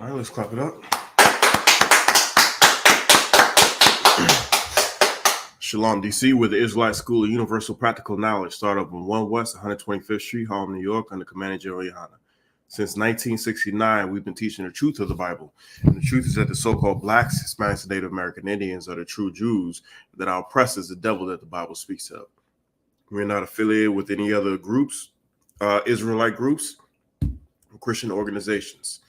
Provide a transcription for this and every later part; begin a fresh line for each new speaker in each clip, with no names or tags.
All right, let's clap it up. Shalom, D.C., where the Israelite School of Universal Practical Knowledge started up on 1 West 125th Street, Harlem, New York, under Commander General Yahanna. Since 1969, we've been teaching the truth of the Bible. And the truth is that the so-called blacks, Hispanics, and Native American Indians are the true Jews, that our oppressor is the devil that the Bible speaks of. We're not affiliated with any other groups, Israelite groups, or Christian organizations.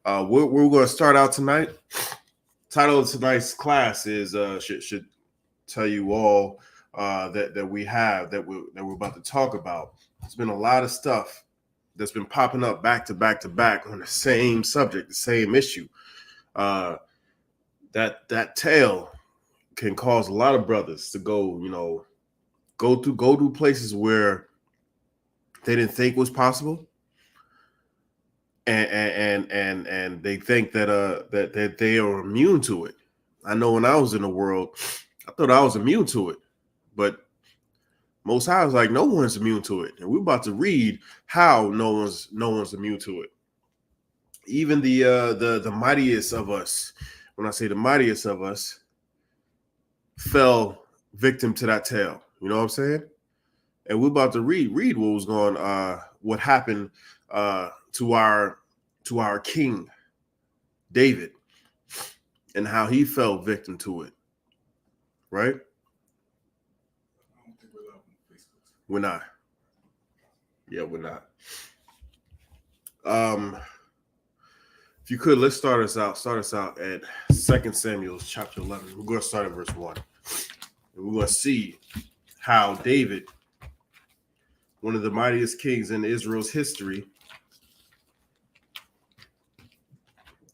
We're going to start out tonight. Title of tonight's class is should tell you all that we're about to talk about. There's been a lot of stuff that's been popping up back to back to back on the same subject, the same issue. That tale can cause a lot of brothers to go to places where they didn't think was possible, and they think that they are immune to it. I know when I was in the world, I thought I was immune to it, but Most High was like, no one's immune to it, and we're about to read how no one's immune to it. Even the mightiest of us, when I say the mightiest of us, fell victim to that tale. You know what I'm saying? And we're about to read what was going, what happened to our king David, and how he fell victim to it. Right? We're not. Yeah, we're not. If you could, let's start us out at 2 Samuel chapter 11. We're going to start at verse 1. And we're going to see how David, one of the mightiest kings in Israel's history,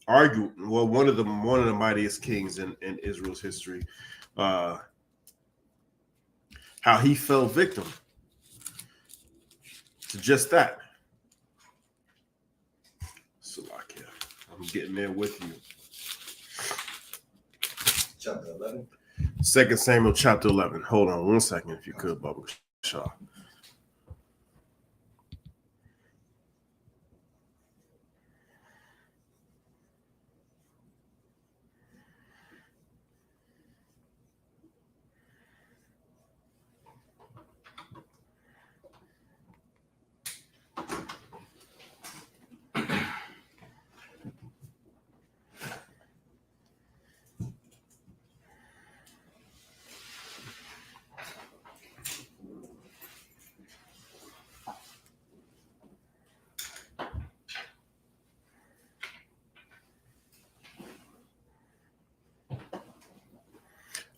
one of the mightiest kings in Israel's history, how he fell victim to just that. Salakia, I'm getting there with you.
Chapter 11.
2 Samuel chapter 11. Hold on 1 second, if you could, Baba Shah.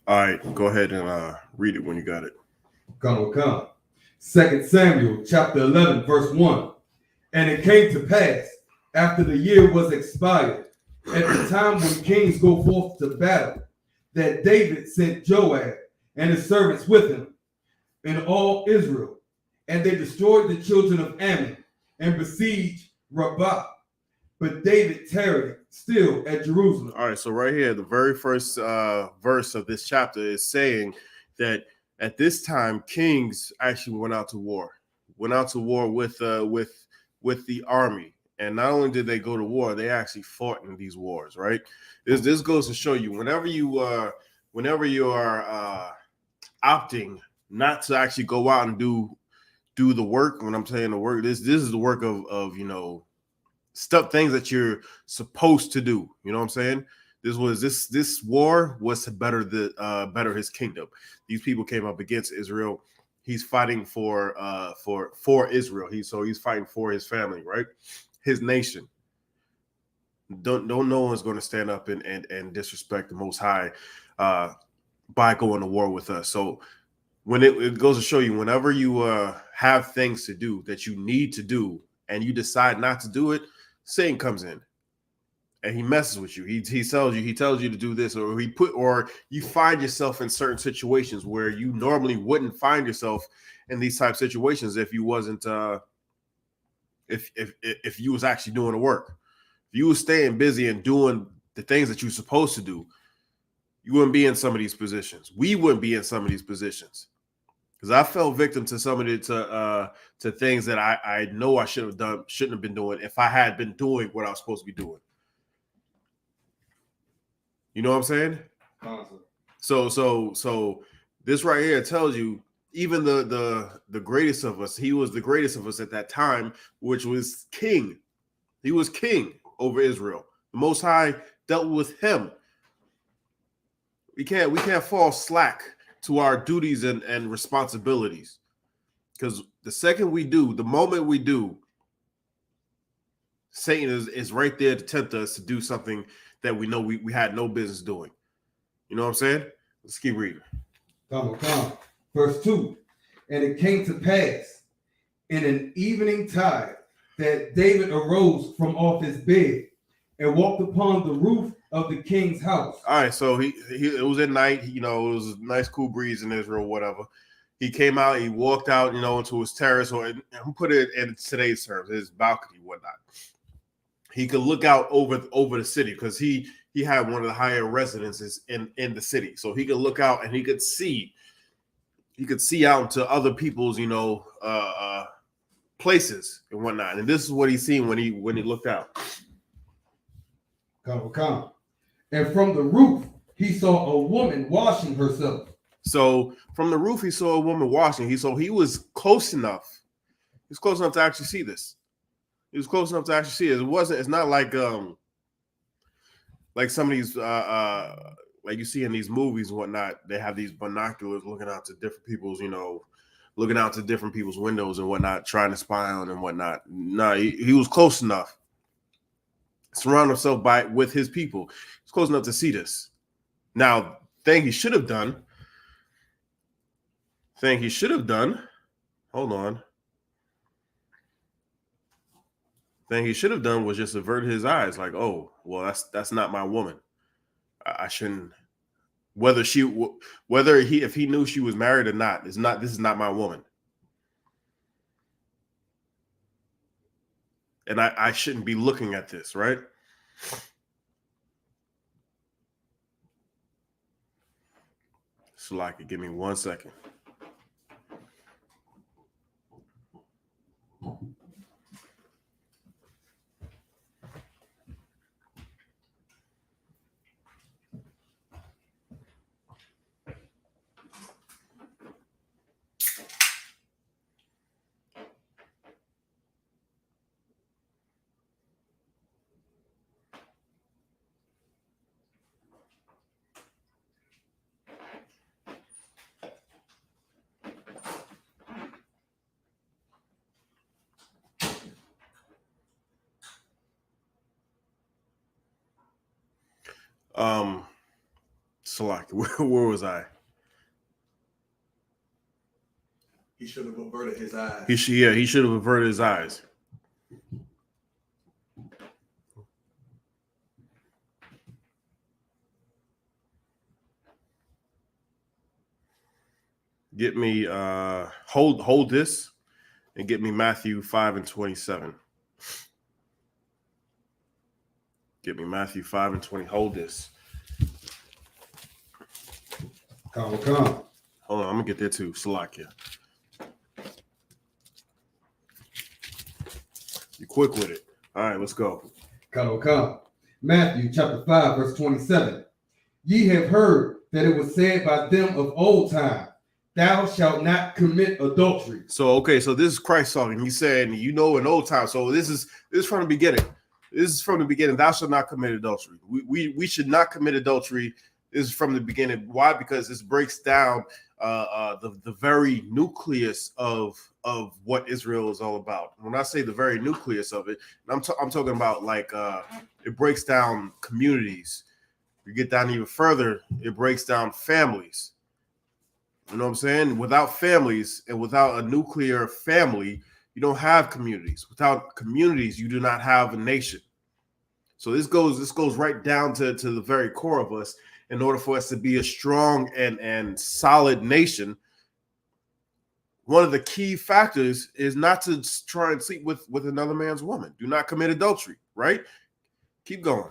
All right, go ahead and read it when you got it.
Come. 2 Samuel chapter 11, verse 1. And it came to pass, after the year was expired, at the time when kings go forth to battle, that David sent Joab and his servants with him, and all Israel. And they destroyed the children of Ammon, and besieged Rabbah. But David tarried still at Jerusalem.
All right, so right here, the very first verse of this chapter is saying that at this time, kings actually went out to war with the army. And not only did they go to war, they actually fought in these wars, right? This goes to show you, whenever you are opting not to actually go out and do the work, when I'm saying the work, this is the work of things that you're supposed to do. You know what I'm saying? This war was to better his kingdom. These people came up against Israel. He's fighting for Israel. He's fighting for his family, right? His nation. Don't no one's going to stand up and disrespect the Most High by going to war with us. So when it goes to show you, whenever you have things to do that you need to do and you decide not to do it, Satan comes in and he messes with you. He tells you to do this, or you find yourself in certain situations where you normally wouldn't find yourself in these type of situations if you wasn't if you was actually doing the work. If you was staying busy and doing the things that you're supposed to do, you wouldn't be in some of these positions. We wouldn't be in some of these positions. Because I fell victim to some of to things that I know I shouldn't have been doing if I had been doing what I was supposed to be doing. You know what I'm saying? So this right here tells you even the greatest of us, he was the greatest of us at that time, which was king. He was king over Israel. The Most High dealt with him. We can't fall slack to our duties and responsibilities. Because the second we do, the moment we do, Satan is right there to tempt us to do something that we know we had no business doing. You know what I'm saying? Let's keep reading.
Come. Verse 2. And it came to pass in an evening tide that David arose from off his bed and walked upon the roof of the king's house.
All right, so he it was at night, you know, it was a nice cool breeze in Israel, whatever. He came out, he walked out, you know, into his terrace, or put it in today's terms, his balcony, whatnot. He could look out over the city because he had one of the higher residences in the city, so he could look out and he could see out into other people's, you know, places and whatnot. And this is what he seen when he looked out.
Come. And from the roof, he saw a woman washing herself.
So from the roof, he saw a woman washing. He was close enough. He was close enough to actually see this. He was close enough to actually see it. It's not like some of these like you see in these movies and whatnot. They have these binoculars looking out to different people's, you know, looking out to different people's windows and whatnot, trying to spy on and whatnot. No, he was close enough. Surround himself with his people. He's close enough to see this. Now, thing he should have done. Hold on. Thing he should have done was just avert his eyes, like, oh, well, that's not my woman. I shouldn't. If he knew she was married or not, this is not my woman. And I shouldn't be looking at this, right? So like, give me 1 second. Salak, where was I?
He should have averted his eyes.
He should have averted his eyes. Get me hold this and get me Matthew 5:27. Get me Matthew 5:20. Hold this.
Come.
Hold on, I'm gonna get there too. Salakia. You quick with it. All right, let's go.
Come. Matthew chapter 5, verse 27. Ye have heard that it was said by them of old time, thou shalt not commit adultery.
So this is Christ talking. He said, you know, in old time. So this is from the beginning. This is from the beginning. Thou shalt not commit adultery. We should not commit adultery. This is from the beginning. Why? Because this breaks down the very nucleus of what Israel is all about. When I say the very nucleus of it, I'm talking about like it breaks down communities. You get down even further, it breaks down families. You know what I'm saying? Without families and without a nuclear family, you don't have communities. Without communities, you do not have a nation. So this goes right down to the very core of us. In order for us to be a strong and solid nation, one of the key factors is not to try and sleep with another man's woman. Do not commit adultery, right? Keep going.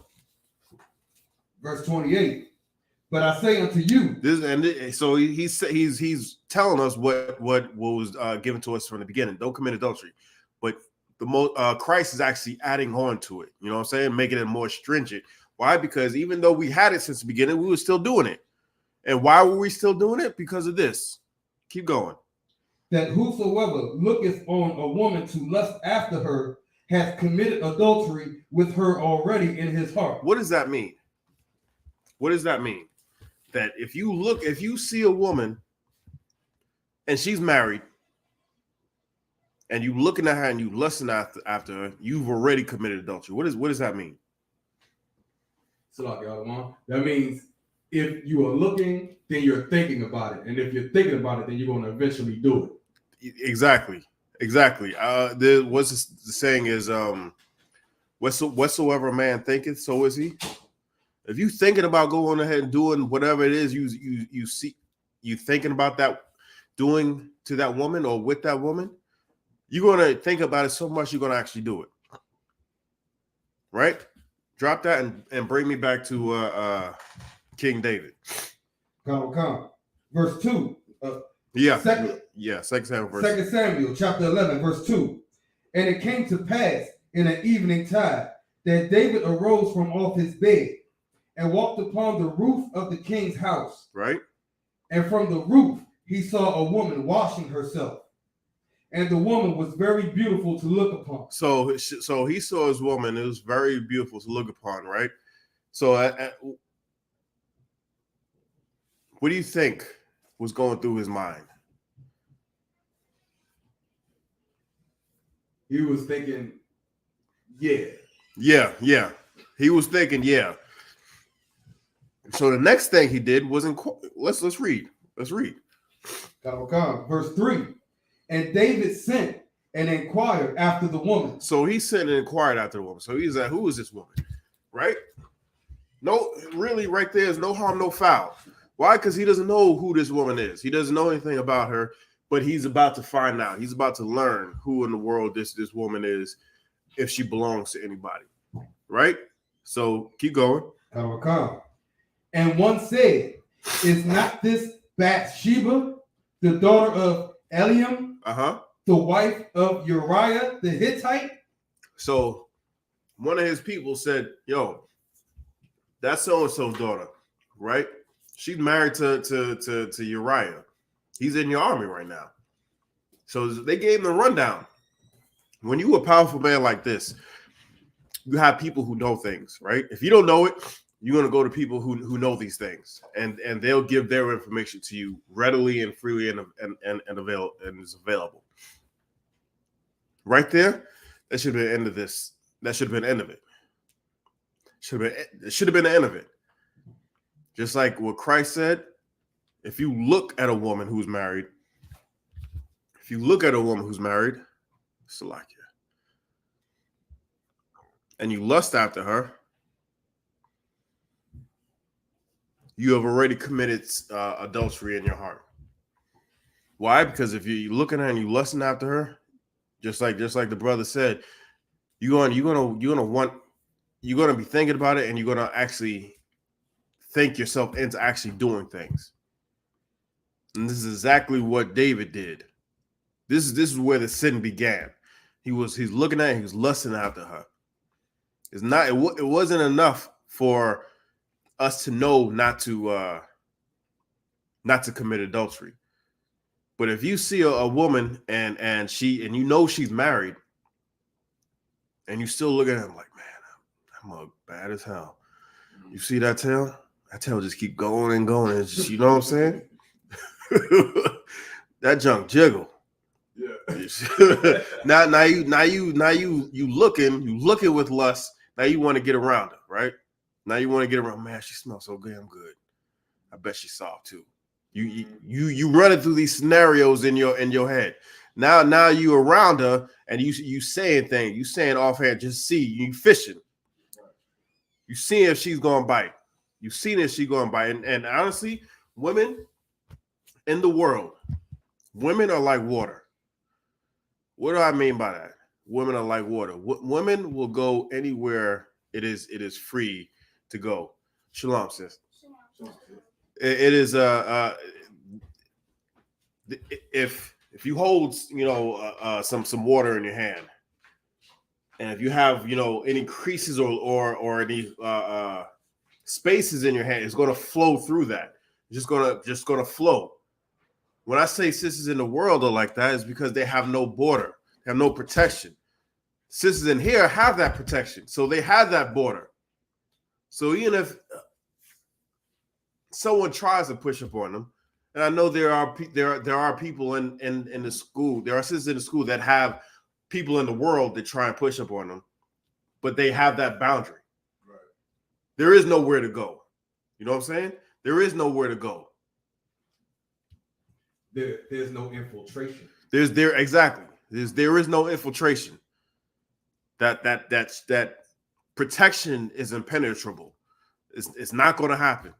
Verse 28. But I say unto you,
so he's telling us what was given to us from the beginning. Don't commit adultery, but Christ is actually adding on to it. You know what I'm saying? Making it more stringent. Why? Because even though we had it since the beginning, we were still doing it. And why were we still doing it? Because of this. Keep going.
That whosoever looketh on a woman to lust after her hath committed adultery with her already in his heart.
What does that mean? What does that mean? That if you see a woman and she's married, and you looking at her and you lusting after her, you've already committed adultery. What does that mean?
That means if you are looking, then you're thinking about it, and if you're thinking about it, then you're going to eventually do
it. Exactly. What's the saying is whatsoever a man thinketh, so is he. If you thinking about going ahead and doing whatever it is you see, you thinking about that doing to that woman or with that woman, you're going to think about it so much you're going to actually do it. Right? Drop that and bring me back to King David.
Come. Verse 2.
Second Samuel.
2 Samuel chapter 11, verse 2. And it came to pass in an evening tide that David arose from off his bed and walked upon the roof of the king's house.
Right.
And from the roof he saw a woman washing herself. And the woman was very beautiful to look upon.
So he saw his woman. It was very beautiful to look upon, right? So what do you think was going through his mind?
He was thinking, yeah.
He was thinking, yeah. So the next thing he did was let's read.
Verse 3. And David sent and inquired after the woman.
So he sent and inquired after the woman. So he's like, who is this woman? Right? No, really, right there is no harm, no foul. Why? Because he doesn't know who this woman is. He doesn't know anything about her, but he's about to find out. He's about to learn who in the world this woman is, if she belongs to anybody. Right? So keep going.
And one said, is not this Bathsheba, the daughter of Eliam, the wife of Uriah the Hittite?
So one of his people said, yo, that's so-and-so's daughter, right? She's married to Uriah. He's in your army right now. So they gave him the rundown. When you a powerful man like this, you have people who know things, right? If you don't know it, you're going to go to people who know these things, and they'll give their information to you readily and freely and is available. Right there, that should have been the end of this. That should have been the end of it. It should have been the end of it. Just like what Christ said, if you look at a woman who's married, Salakia, and you lust after her, you have already committed adultery in your heart. Why? Because if you're looking at her and you lusting after her, just like the brother said, you're gonna be thinking about it, and you're gonna actually think yourself into actually doing things. And this is exactly what David did. This is where the sin began. He's looking at her, he was lusting after her. It wasn't enough for us to know not to commit adultery. But if you see a woman and you know she's married, and you still look at her like, man, I'm bad as hell. You see that tail? That tail just keep going and going. It's just, you know what I'm saying? That junk jiggle. Yeah. now you looking with lust. Now you want to get around her, right? Now you want to get around. Man, she smells so damn good. I bet she's soft too. You running through these scenarios in your head. Now you around her and you saying things. You saying offhand. Just see you fishing. You see if she's gonna bite. You seen if she's gonna bite. And honestly, women in the world, women are like water. What do I mean by that? Women are like water. Women will go anywhere it is free to go. Shalom, sis. It is if you hold some water in your hand, And if you have, you know, any creases or any spaces in your hand, it's going to flow through that. It's just gonna flow. When I say sisters in the world are like that, it's because they have no border, they have no protection. Sisters in here have that protection, so they have that border. So even if someone tries to push up on them, and I know there are people in the school, there are sisters in the school that have people in the world that try and push up on them, but they have that boundary. Right. There is nowhere to go. You know what I'm saying? There is nowhere to go.
There's no infiltration.
Exactly. There is no infiltration. That protection is impenetrable. It's not going to happen.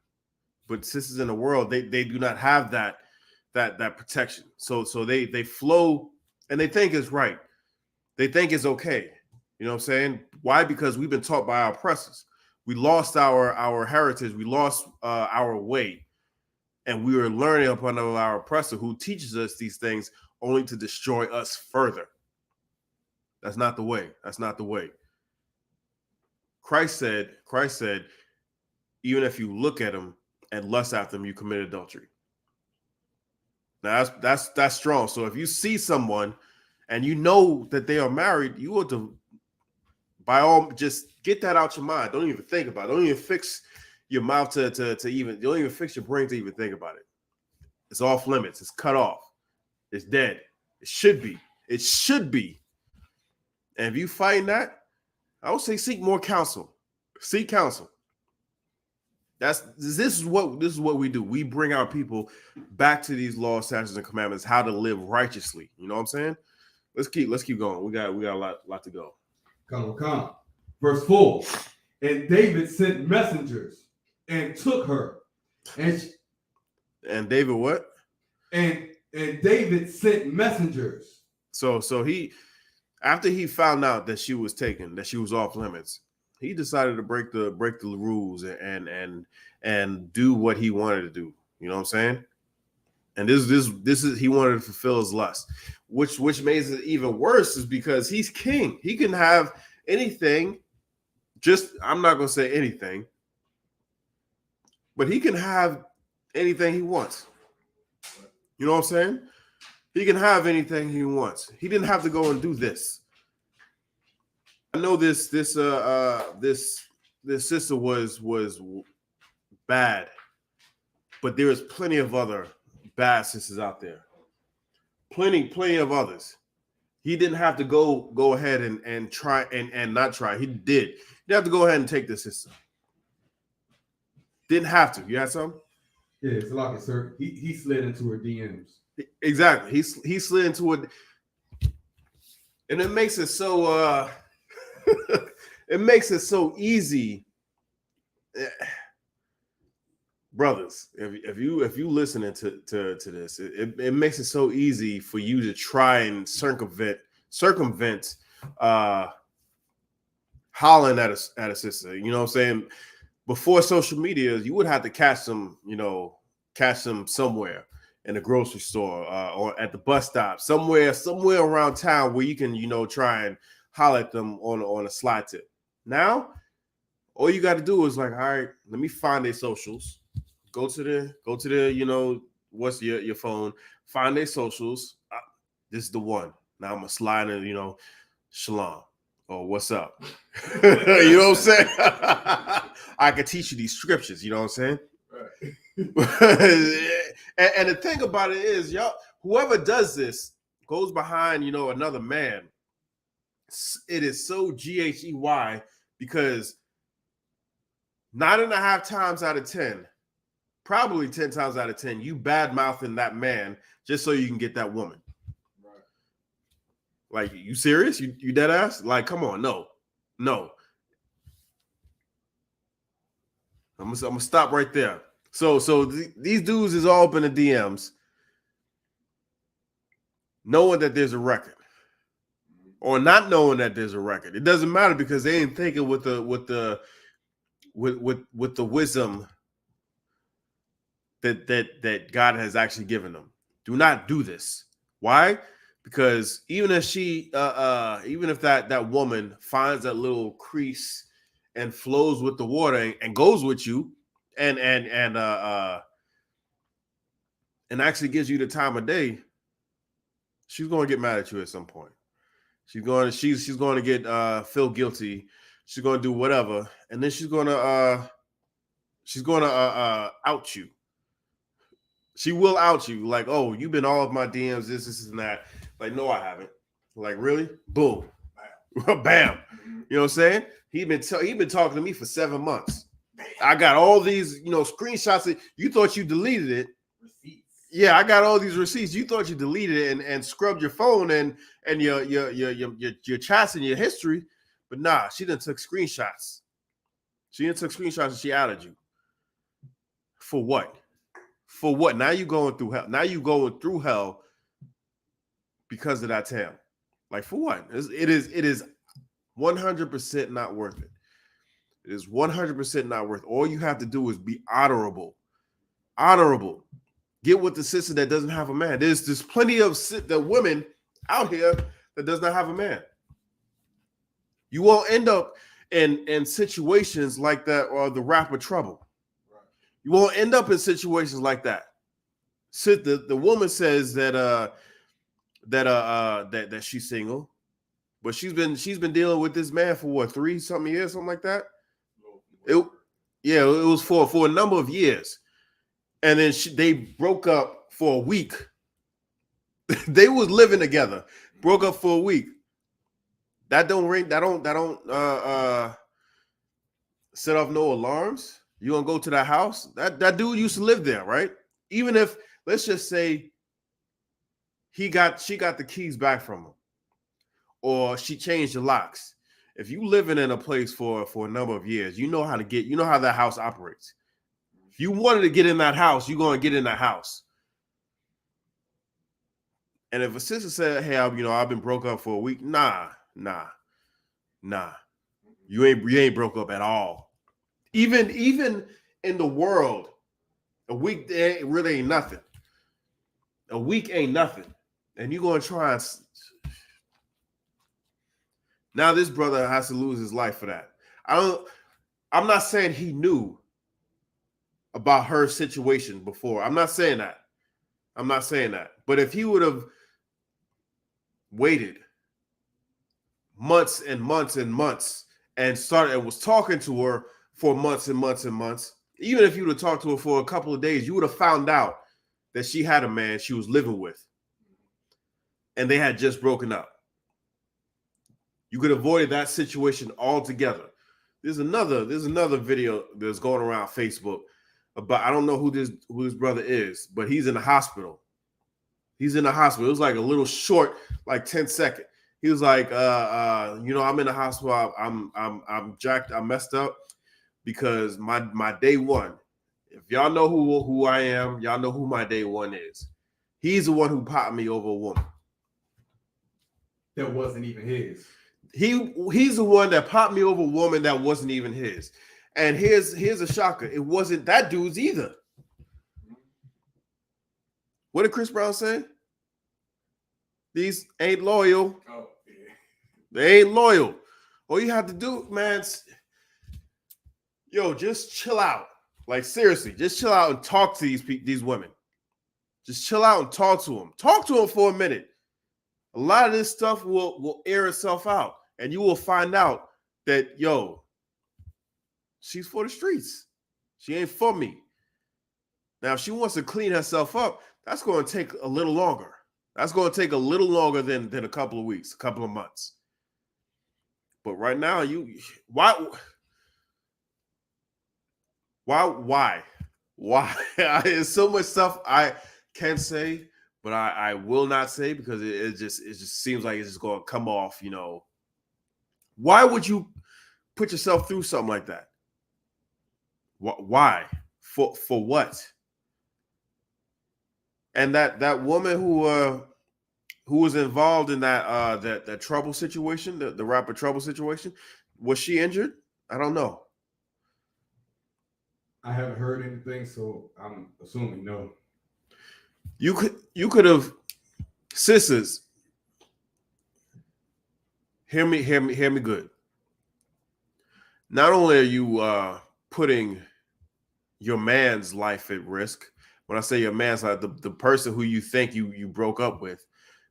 But sisters in the world, they do not have that protection. So they flow and they think it's right. They think it's okay. You know what I'm saying? Why? Because we've been taught by our oppressors. We lost our heritage. We lost our way. And we were learning upon our oppressor who teaches us these things only to destroy us further. That's not the way. That's not the way. Christ said, even if you look at them and lust after them, you commit adultery. Now that's strong. So if you see someone and you know that they are married, you ought to, by all, just get that out your mind. Don't even think about it. Don't even fix your mouth to even, don't even fix your brain to even think about it. It's off limits. It's cut off. It's dead. It should be. It should be. And if you find that, I would say seek more counsel. Seek counsel. This is what we do. We bring our people back to these laws, statutes, and commandments, how to live righteously. You know what I'm saying? Let's keep going. We got a lot to go.
Come. Verse 4. And David sent messengers and took her.
And David what?
And David sent messengers.
So he, after he found out that she was taken, that she was off limits, he decided to break the rules and do what he wanted to do. You know what I'm saying? And this is he wanted to fulfill his lust, which makes it even worse is because he's king. He can have anything. I'm not gonna say anything, but he can have anything he wants. You know what I'm saying? He can have anything he wants. He didn't have to go and do this. I know this sister was bad, but there is plenty of other bad sisters out there. Plenty of others. He didn't have to go ahead and try and not try. He did. He didn't have to go ahead and take this sister. Didn't have to. You had something?
Yeah, it's like it, sir. He slid into her DMs.
Exactly. He slid into it, and it makes it so it makes it so easy. Brothers, if you listening to this, it makes it so easy for you to try and circumvent hollering at a sister. You know what I'm saying? Before social media, you would have to catch them somewhere in the grocery store or at the bus stop, somewhere around town where you can, try and holler at them on a slide tip. Now, all you got to do is like, all right, let me find their socials. Go to the, what's your phone, find their socials. This is the one. Now I'm gonna slide in, shalom or what's up. You know what I'm saying? I can teach you these scriptures, you know what I'm saying? Right. and the thing about it is, whoever does this goes behind, another man. It is so GHEY because 9.5 times out of 10, probably 10 times out of 10, you bad mouthing that man just so you can get that woman. Right. Like, you serious? You dead ass? Like, come on, no. I'm gonna stop right there. So these dudes is all up in the DMs, knowing that there's a record, or not knowing that there's a record. It doesn't matter because they ain't thinking with the wisdom that God has actually given them. Do not do this. Why? Because even if even if that woman finds that little crease and flows with the water and goes with you and actually gives you the time of day, she's going to get mad at you at some point. She's going to get feel guilty. She's going to do whatever, and then she's going to out you. She will out you, like, oh, you've been all of my DMs, this, and that. Like, no, I haven't. Like, really? Boom, bam. You know what I'm saying? He been talking to me for 7 months. I got all these, screenshots that you thought you deleted it. Receipts. Yeah, I got all these receipts. You thought you deleted it and scrubbed your phone and your chats and your history, but nah, she done took screenshots. And she outed you. For what? For what? Now you going through hell. Now you going through hell because of that tale. Like, for what? It is 100% not worth it. It is 100% not worth it. All you have to do is be honorable. Honorable. Get with the sister that doesn't have a man. There's plenty of the women out here that does not have a man. You won't end up in situations like that or the rapper Trouble. You won't end up in situations like that. The woman says that she's single, but she's been dealing with this man for what, 3-something years, something like that. It was for a number of years, and then they broke up for a week. They was living together, broke up for a week. That don't set off no alarms. You gonna go to that house? That dude used to live there, right? Even if, let's just say, she got the keys back from him, or she changed the locks. If you living in a place for a number of years, you know how that house operates. If you wanted to get in that house, you're gonna get in that house. And if a sister said, "Hey, I've been broke up for a week," nah, you ain't broke up at all. Even in the world, a week really ain't nothing. A week ain't nothing, and you gonna try and. Now this brother has to lose his life for that. I'm not saying he knew about her situation before. I'm not saying that. But if he would have waited months and months and months and was talking to her for months and months and months, even if you would have talked to her for a couple of days, you would have found out that she had a man she was living with, and they had just broken up. You could avoid that situation altogether. There's another video that's going around Facebook about, I don't know who this brother is, but he's in the hospital. It was like a little short, like 10-second. He was like, I'm in the hospital. I'm jacked. I'm messed up because my day one. If y'all know who I am, y'all know who my day one is. He's the one who popped me over a woman
that wasn't even his.
He's the one that popped me over a woman that wasn't even his. And here's a shocker. It wasn't that dude's either. What did Chris Brown say? These ain't loyal. Oh, yeah. They ain't loyal. All you have to do, man, just chill out. Like, seriously, just chill out and talk to these women. Just chill out and talk to them. Talk to them for a minute. A lot of this stuff will air itself out. And you will find out that, she's for the streets. She ain't for me. Now, if she wants to clean herself up, that's going to take a little longer. That's going to take a little longer than a couple of weeks, a couple of months. But right now, why? There's so much stuff I can say, but I will not say because it just seems like it's just going to come off, Why would you put yourself through something like that? Why? For what? And that woman who was involved in that trouble situation, the rapper Trouble situation, was she injured? I don't know.
I haven't heard anything, so I'm assuming no.
You could have, sisters, hear me good. Not only are you putting your man's life at risk, when I say your man's life, the person who you think you broke up with,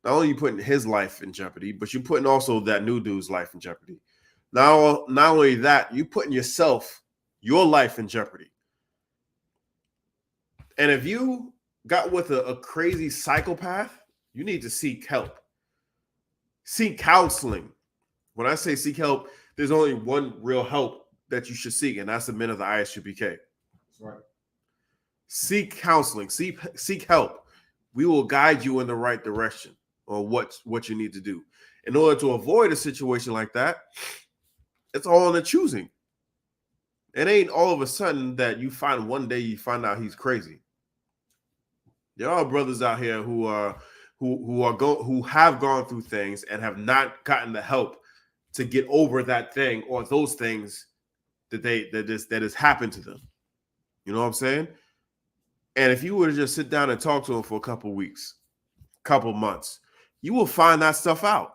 not only are you putting his life in jeopardy, but you're putting also that new dude's life in jeopardy. Not only that, you're putting your life in jeopardy. And if you got with a crazy psychopath, you need to seek help. Seek counseling. When I say seek help, there's only one real help that you should seek, and that's the men of the I.S.U.P.K.
That's right.
Seek counseling. Seek help. We will guide you in the right direction on what you need to do. In order to avoid a situation like that, it's all in the choosing. It ain't all of a sudden that you find one day you find out he's crazy. There are brothers out here who have gone through things and have not gotten the help to get over that thing or those things that has happened to them. You know what I'm saying? And if you were to just sit down and talk to them for a couple of weeks, couple of months, you will find that stuff out.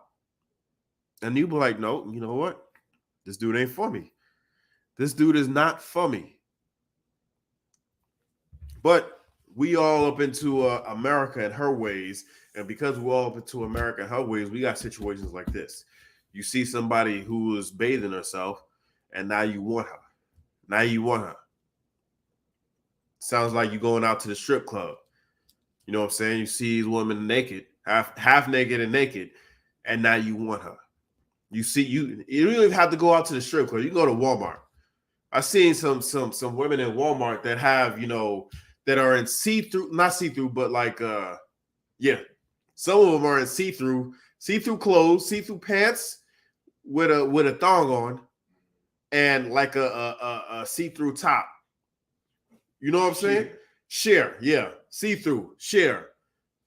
And you'll be like, no, you know what? This dude ain't for me. This dude is not for me. But we all up into America and her ways. And because we're all up into America and her ways, we got situations like this. You see somebody who is bathing herself, and now you want her. Now you want her. Sounds like you're going out to the strip club. You know what I'm saying? You see these women naked, half naked and naked, and now you want her. You don't even have to go out to the strip club. You can go to Walmart. I've seen some women in Walmart that have, that are in see-through, not see-through, but like some of them are in see-through clothes, see-through pants with a thong on, and like a see-through top. You know what I'm saying? Sheer, yeah. See-through, sheer.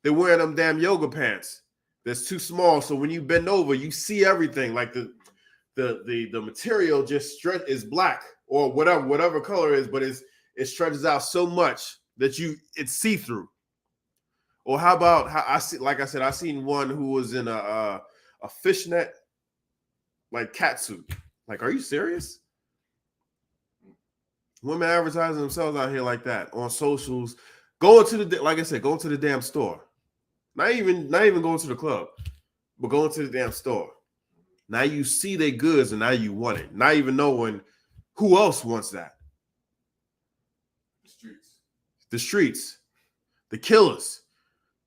They're wearing them damn yoga pants that's too small. So when you bend over, you see everything. Like the material just is black or whatever color it is, but it stretches out so much that it's see-through. Or how about I seen one who was in a fishnet like catsuit. Like, are you serious? Women advertising themselves out here like that on socials, going to the damn store. Not even going to the club, but going to the damn store. Now you see their goods and now you want it. Not even knowing who else wants that. The streets, the killers,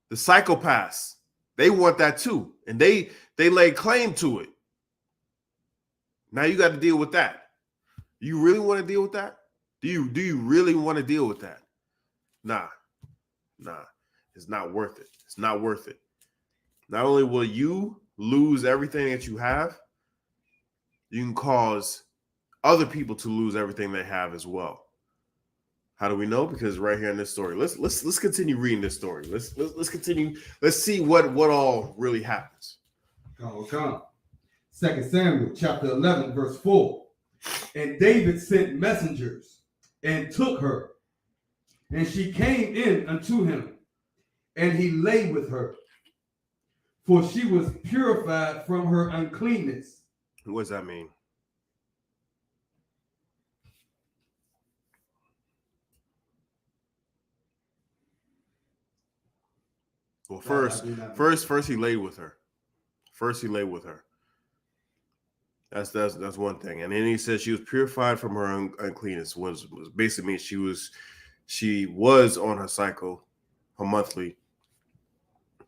the psychopaths, they want that too. And they lay claim to it. Now you got to deal with that. Do you really want to deal with that? Do you really want to deal with that? Nah. It's not worth it. It's not worth it. Not only will you lose everything that you have, you can cause other people to lose everything they have as well. How do we know? Because right here in this story, let's continue reading this story. Let's continue. Let's see what all really happens.
Come. 2 Samuel chapter 11 verse 4. And David sent messengers and took her, and she came in unto him, and he lay with her, for she was purified from her uncleanness.
What does that mean? Well, first he laid with her. That's one thing. And then he says she was purified from her uncleanness. Was basically means she was on her cycle, her monthly.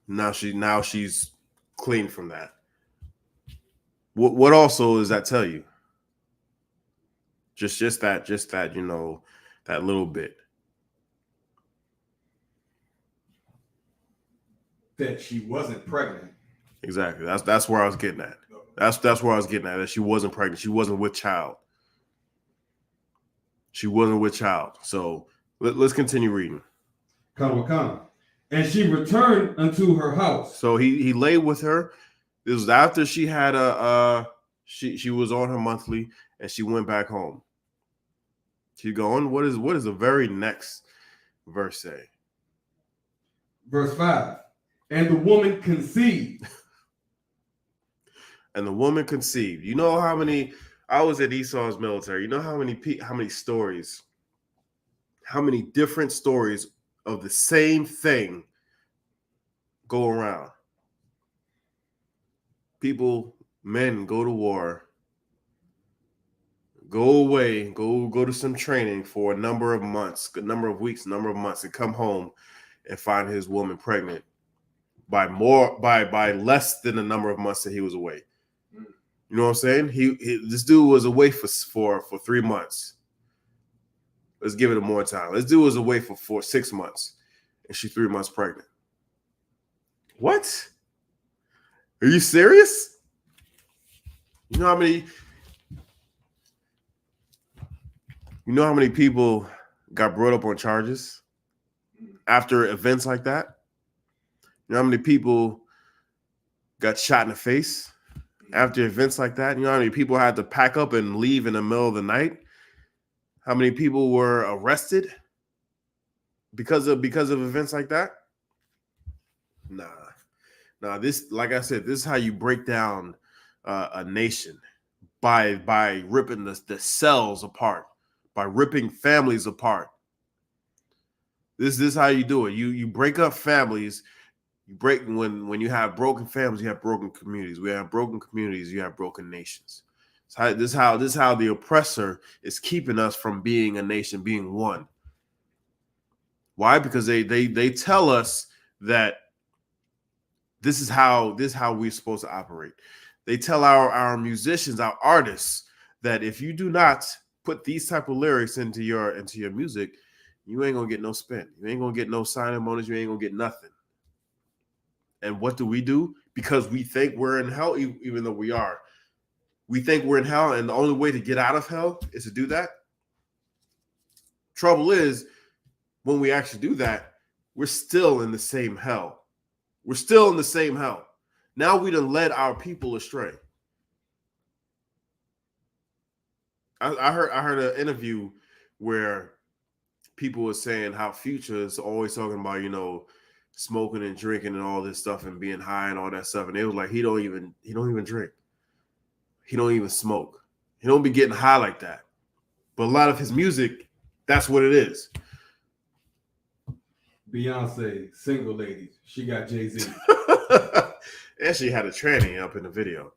Now she's clean from that. What also does that tell you? Just that, that little bit.
That she wasn't pregnant.
Exactly. That's where I was getting at. That's where I was getting at. That she wasn't pregnant. She wasn't with child. So let's continue reading.
Come. And she returned unto her house.
So he lay with her. This was after she had she was on her monthly and she went back home. She's going. What is the very next verse say?
Verse 5. And the woman conceived.
and the woman conceived. You know how many? I was at Esau's military. You know how many stories, how many different stories of the same thing go around. People, men go to war, go away, go to some training for a number of months, a number of weeks, a number of months, and come home and find his woman pregnant by less than the number of months that he was away. You know what I'm saying? This dude was away for 3 months. Let's give it more time. This dude was away for 6 months, and she's 3 months pregnant. What? Are you serious? You know how many people got brought up on charges after events like that? You know how many people got shot in the face after events like that? You know how many people had to pack up and leave in the middle of the night? How many people were arrested because of events like that? Nah. This, like I said, this is how you break down a nation, by ripping the cells apart, by ripping families apart. This is how you do it. You break up families. You break when you have broken families, you have broken communities. We have broken communities, you have broken nations. This is how the oppressor is keeping us from being a nation, being one. Why? Because they tell us that this is how we're supposed to operate. They tell our musicians, our artists, that if you do not put these type of lyrics into your music, you ain't gonna get no spin. You ain't gonna get no signing bonus. You ain't gonna get nothing. And what do? Because we think we're in hell, even though we are. We think we're in hell, and the only way to get out of hell is to do that. Trouble is, when we actually do that, we're still in the same hell. We're still in the same hell. Now we done led our people astray. I heard an interview where people were saying how Future is always talking about, smoking and drinking and all this stuff and being high and all that stuff. And it was like, he don't even drink. He don't even smoke. He don't be getting high like that. But a lot of his music, that's what it is.
Beyonce, single lady. She got Jay-Z.
And she had a tranny up in the video.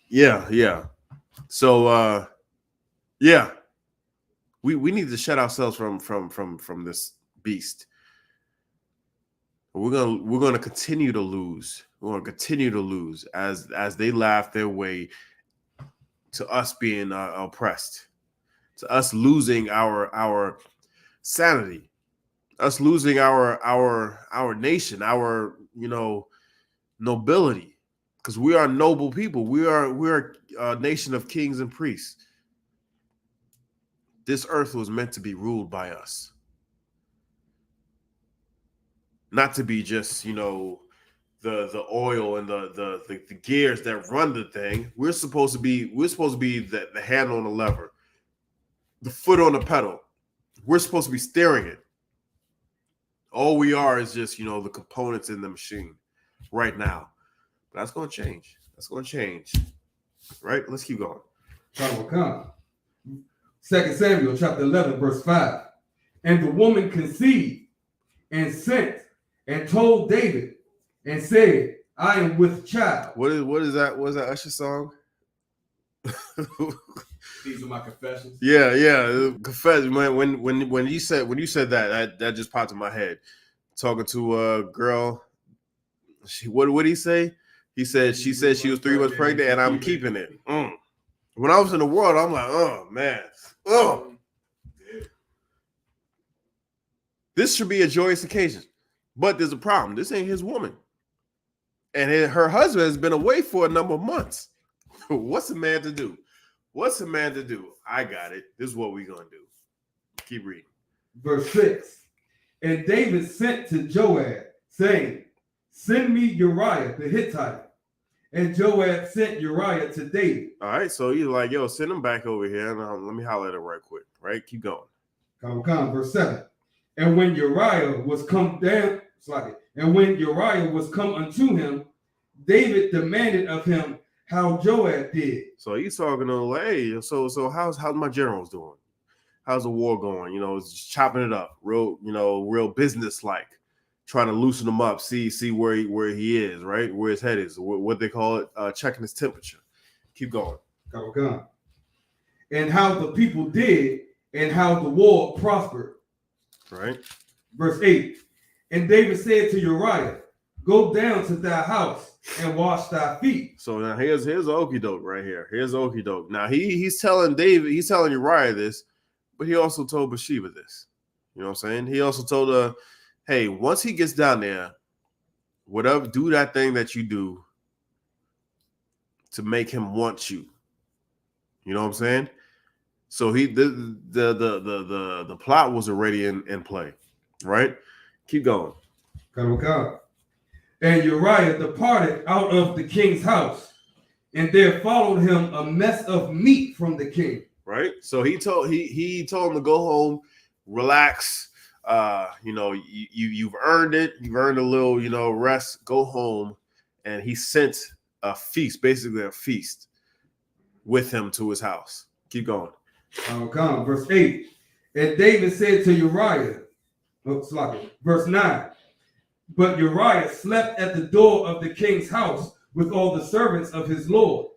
Yeah. So yeah. We need to shut ourselves from this beast. We're gonna continue to lose. We're gonna continue to lose as they laugh their way to us being oppressed, to us losing our sanity, us losing our nation, our nobility, because we are noble people. We're a nation of kings and priests. This earth was meant to be ruled by us. Not to be just, the oil and the gears that run the thing. We're supposed to be the hand on the lever, the foot on the pedal. We're supposed to be steering it. All we are is just, the components in the machine right now. But that's going to change. That's going to change. Right? Let's keep going.
2 Samuel chapter 11, verse 5. And the woman conceived and sent and told David and said, I am with child.
What is that? What is that Usher song?
These are my confessions.
Yeah. Confess. When you said that just popped in my head. Talking to a girl. What did he say? She said she was 3 months pregnant and I'm keeping it. When I was in the world, I'm like, oh man. Oh. This should be a joyous occasion. But there's a problem. This ain't his woman. And her husband has been away for a number of months. What's a man to do? I got it. This is what we're going to do. Keep reading.
Verse 6. And David sent to Joab, saying, send me Uriah the Hittite. And Joab sent Uriah to David.
All right, so you're like, yo, send him back over here. And let me holler at him right quick. Right? Keep going.
Come. Verse 7. And when Uriah was come down, And when Uriah was come unto him, David demanded of him how Joab did.
So he's talking to, hey, so how's my generals doing? How's the war going? It's just chopping it up, real business like, trying to loosen him up, see where he is, right, where his head is, what they call it, checking his temperature. Keep going.
Go. And how the people did, and how the war prospered.
Right.
Verse 8. And David said to Uriah, go down to thy house and wash thy feet.
So now here's okie doke right here. Here's okie doke. Now he's telling Uriah this, but he also told Bathsheba this. You know what I'm saying? He also told her, hey, once he gets down there, whatever, do that thing that you do to make him want you. You know what I'm saying? So the plot was already in play, right? Keep going.
Come. And Uriah departed out of the king's house, and there followed him a mess of meat from the king.
Right. So he told him to go home, relax. You've earned it. You've earned a little, rest. Go home. And he sent a feast, basically a feast, with him to his house. Keep going.
Come. Verse 8. And David said to Uriah, verse 9. But Uriah slept at the door of the king's house with all the servants of his lord,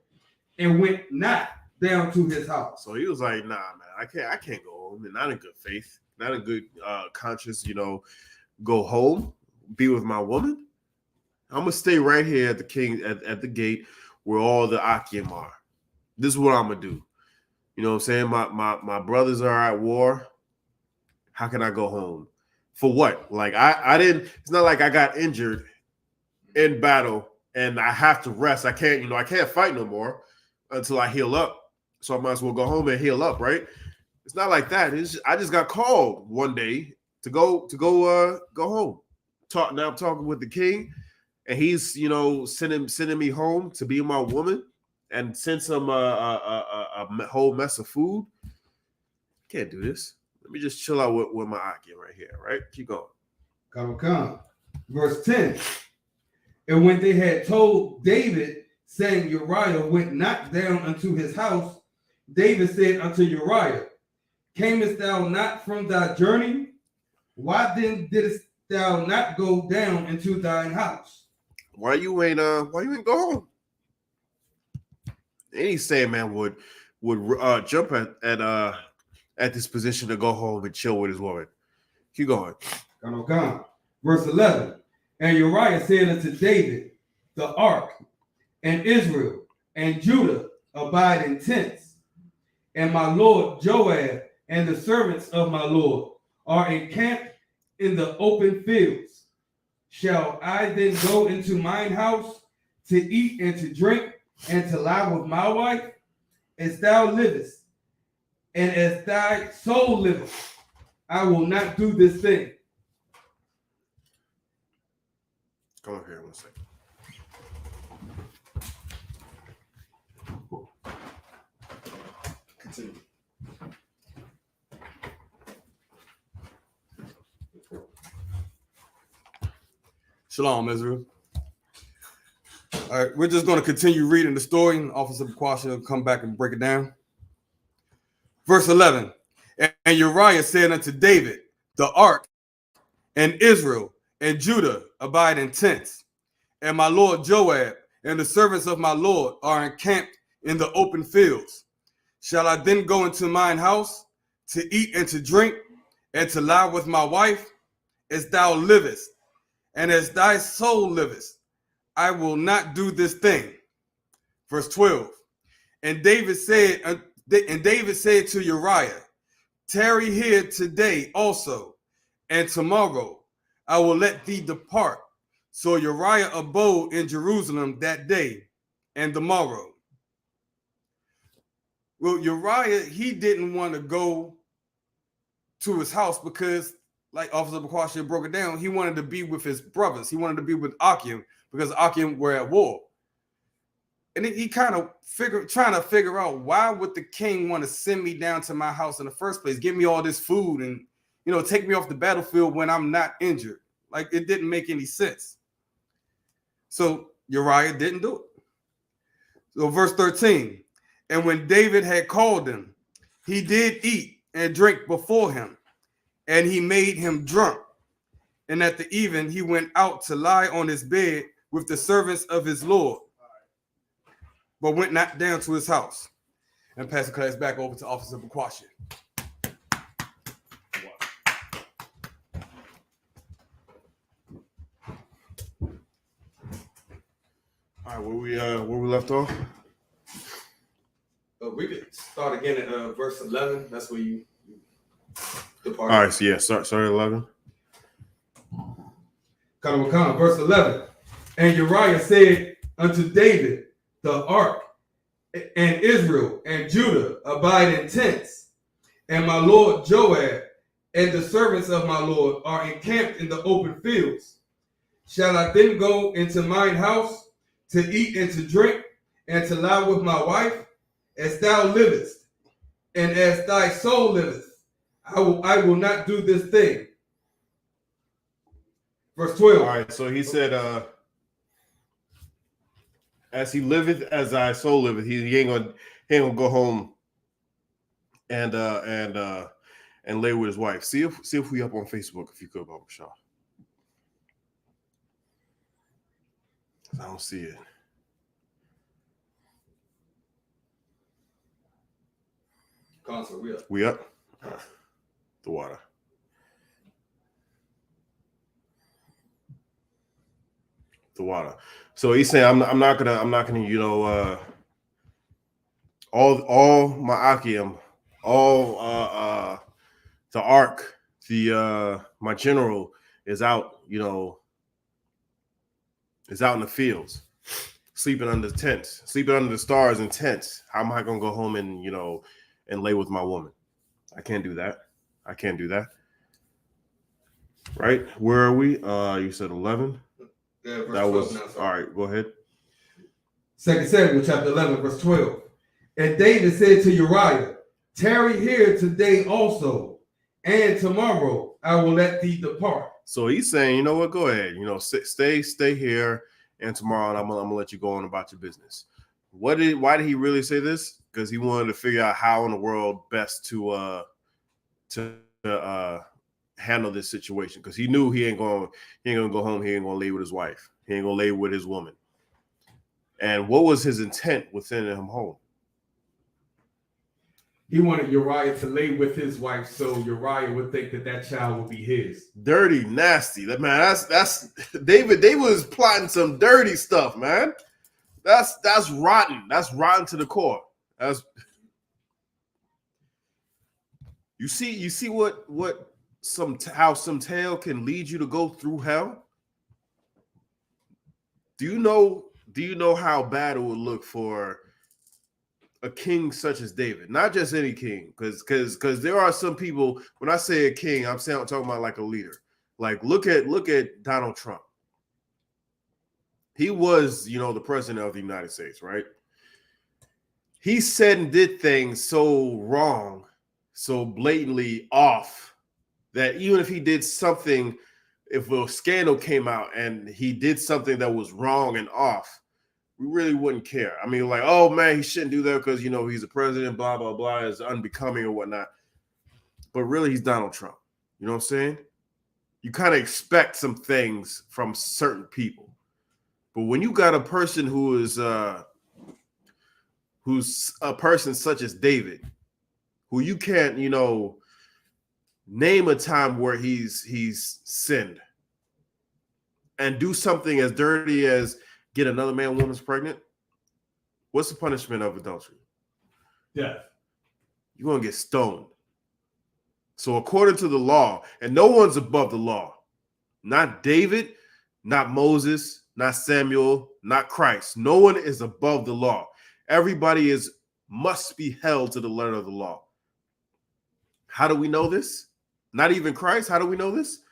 and went not down to his house.
So he was like, nah, man, I can't go home, and not in good faith, not in good conscience, go home, be with my woman. I'm gonna stay right here at the king at the gate where all the Akim are. This is what I'm gonna do. You know what I'm saying? My brothers are at war. How can I go home? For what? Like I didn't. It's not like I got injured in battle and I have to rest. I can't fight no more until I heal up. So I might as well go home and heal up, right? It's not like that. I just got called one day to go home. Now I'm talking with the king, and he's sending me home to be my woman and send some a whole mess of food. Can't do this. Let me just chill out with my Akim right here, right? Keep going.
Come. Verse 10. And when they had told David, saying Uriah went not down unto his house, David said unto Uriah, camest thou not from thy journey? Why then didst thou not go down into thine house?
Why you ain't go home? Any sane man would jump at this position to go home and chill with his woman. Keep going.
Come. Verse 11. And Uriah said unto David, the ark and Israel and Judah abide in tents, and my lord Joab and the servants of my lord are encamped in the open fields. Shall I then go into mine house to eat and to drink and to lie with my wife? As thou livest, and as thy soul liveth, I will not do this thing.
Come up here 1 second. Continue.
Shalom, Israel. All right, we're just going to continue reading the story, and Officer Bakwasha will come back and break it down. Verse 11. And Uriah said unto David, the ark and Israel and Judah abide in tents, and my lord Joab and the servants of my lord are encamped in the open fields. Shall I then go into mine house to eat and to drink and to lie with my wife? As thou livest, and as thy soul livest, I will not do this thing. Verse 12. And David said to Uriah, tarry here today also, and tomorrow I will let thee depart. So Uriah abode in Jerusalem that day and the morrow. Well, Uriah, he didn't want to go to his house because, like Officer Bakwasha broke it down, he wanted to be with his brothers. He wanted to be with Akim because Akim were at war. And he kind of trying to figure out, why would the king want to send me down to my house in the first place? Give me all this food and, take me off the battlefield when I'm not injured. Like it didn't make any sense. So Uriah didn't do it. So verse 13, and when David had called him, he did eat and drink before him, and he made him drunk. And at the even he went out to lie on his bed with the servants of his Lord, but went not down to his house. And pass the class back over to Officer Bakwasha.
All right, where we left off?
We could start again at verse 11. That's where you depart.
All right, so yeah, start 11.
Verse 11. And Uriah said unto David, the ark and Israel and Judah abide in tents, and my lord Joab and the servants of my lord are encamped in the open fields. Shall I then go into mine house to eat and to drink and to lie with my wife? As thou livest, and as thy soul liveth, I will not do this thing. Verse 12.
All right, so he said, as he liveth, as thy soul liveth, he ain't gonna go home and lay with his wife. See if we up on Facebook, if you could, Baba Shah. I don't see it.
Console, we up.
We up? The water. The water. So he's saying, I'm not gonna, you know, all my Akim, all the ark, my general is out, you know, is out in the fields, sleeping under tents, sleeping under the stars in tents. How am I gonna go home and, you know, and lay with my woman? I can't do that. I can't do that. Right? Where are we? You said 11.
Yeah, verse
That
12
was
now,
all right. Go ahead.
2 Samuel chapter 11, verse 12. And David said to Uriah, tarry here today also, and tomorrow I will let thee depart.
So he's saying, you know what? Go ahead. You know, stay here, and tomorrow I'm gonna let you go on about your business. Why did he really say this? Because he wanted to figure out how in the world best to handle this situation. Because he knew he ain't gonna go home. He ain't gonna lay with his wife. He ain't gonna lay with his woman. And what was his intent with sending him home?
He wanted Uriah to lay with his wife, so Uriah would think that child would be his.
Dirty, nasty. That man, that's David. They was plotting some dirty stuff, man. That's rotten. That's rotten to the core. That's you see what how some tale can lead you to go through hell. Do you know how bad it would look for a king such as David? Not just any king, because there are some people. When I say a king, I'm talking about like a leader. Like look at Donald Trump. He was, you know, the president of the United States, right? He said and did things so wrong, so blatantly off, that even if he did something, if a scandal came out and he did something that was wrong and off, we really wouldn't care. I mean, like, oh man, he shouldn't do that because, you know, he's a president, blah, blah, blah, is unbecoming or whatnot. But really, he's Donald Trump. You know what I'm saying? You kind of expect some things from certain people. But when you got a person who's a person such as David, who you can't, you know, name a time where he's sinned and do something as dirty as get another man woman's pregnant, what's the punishment of adultery?
Death.
You're going to get stoned. So according to the law, and no one's above the law, not David, not Moses, not Samuel, not Christ. No one is above the law. Everybody must be held to the letter of the law. How do we know this? Not even Christ. How do we know this?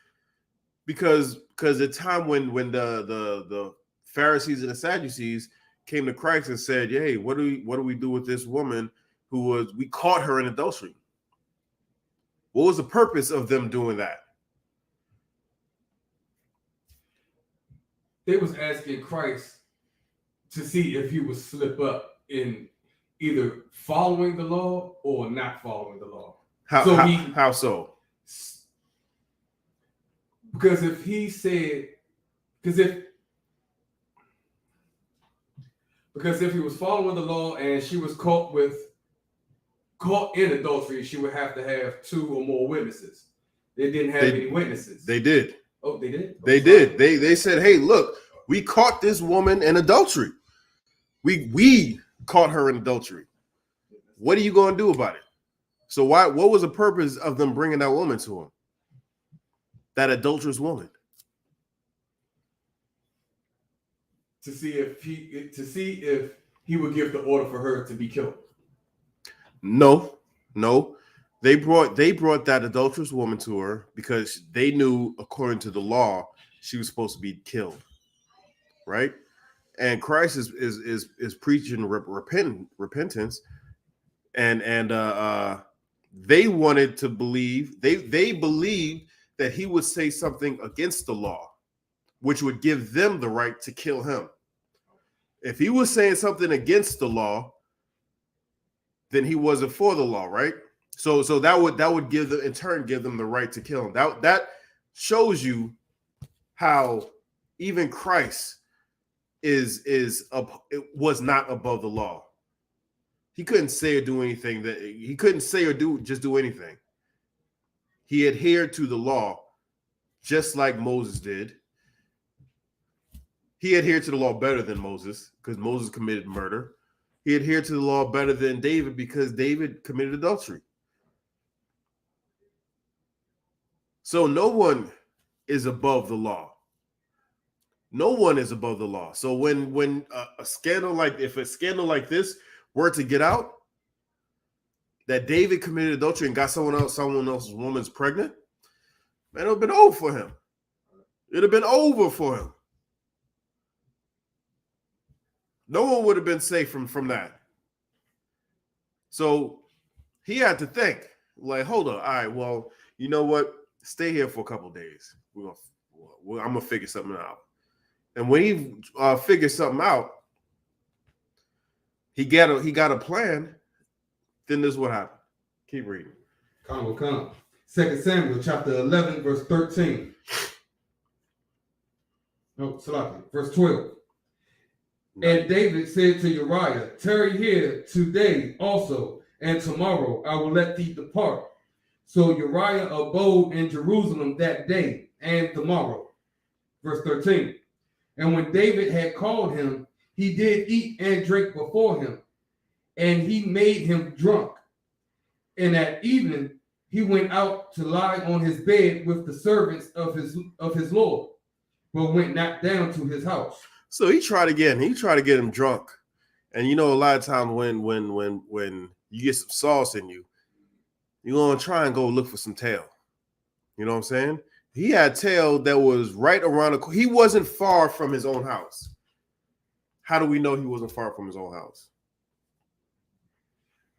Because the time when the Pharisees and the Sadducees came to Christ and said, "Hey, what do we do with this woman we caught her in adultery?" What was the purpose of them doing that?
They was asking Christ to see if he would slip up in either following the law or not following the law.
How so?
Because if he said, because if he was following the law and she was caught in adultery, she would have to have 2 or more witnesses. They didn't have any witnesses.
They did.
Oh, they did?
They did. They said, hey, look, we caught this woman in adultery. We caught her in adultery. What are you going to do about it? So what was the purpose of them bringing that woman to him? That adulterous woman.
To see if he would give the order for her to be killed.
No. They brought that adulterous woman to her because they knew, according to the law, she was supposed to be killed. Right? And Christ is preaching repentance, and they wanted to believe, they believed that he would say something against the law, which would give them the right to kill him. If he was saying something against the law, then he wasn't for the law, right? So that would give them, in turn, give them the right to kill him. That shows you how even Christ was not above the law. He couldn't say or do anything that he couldn't say or do anything. He adhered to the law just like Moses did. He adhered to the law better than Moses because Moses committed murder. He adhered to the law better than David because David committed adultery. So no one is above the law. No one is above the law. So when a scandal like this were to get out, that David committed adultery and got someone else's woman's pregnant, man, it would have been over for him. It'd have been over for him. No one would have been safe from that. So he had to think, like, hold on, all right, well, you know what? Stay here for a couple of days. I'm gonna figure something out. And when he figured something out, he got a plan. Then this is what happened. Keep reading.
Come. 2 Samuel chapter 11, verse 13. No, Salaki, verse 12. Nice. And David said to Uriah, tarry here today also, and tomorrow I will let thee depart. So Uriah abode in Jerusalem that day and tomorrow. Verse 13. And when David had called him, he did eat and drink before him, and he made him drunk. And at evening he went out to lie on his bed with the servants of his Lord, but went not down to his house.
So he tried again. He tried to get him drunk. And you know, a lot of times when you get some sauce in you, you're gonna try and go look for some tail. You know what I'm saying? He had tail that was right around the corner. He wasn't far from his own house. How do we know he wasn't far from his own house?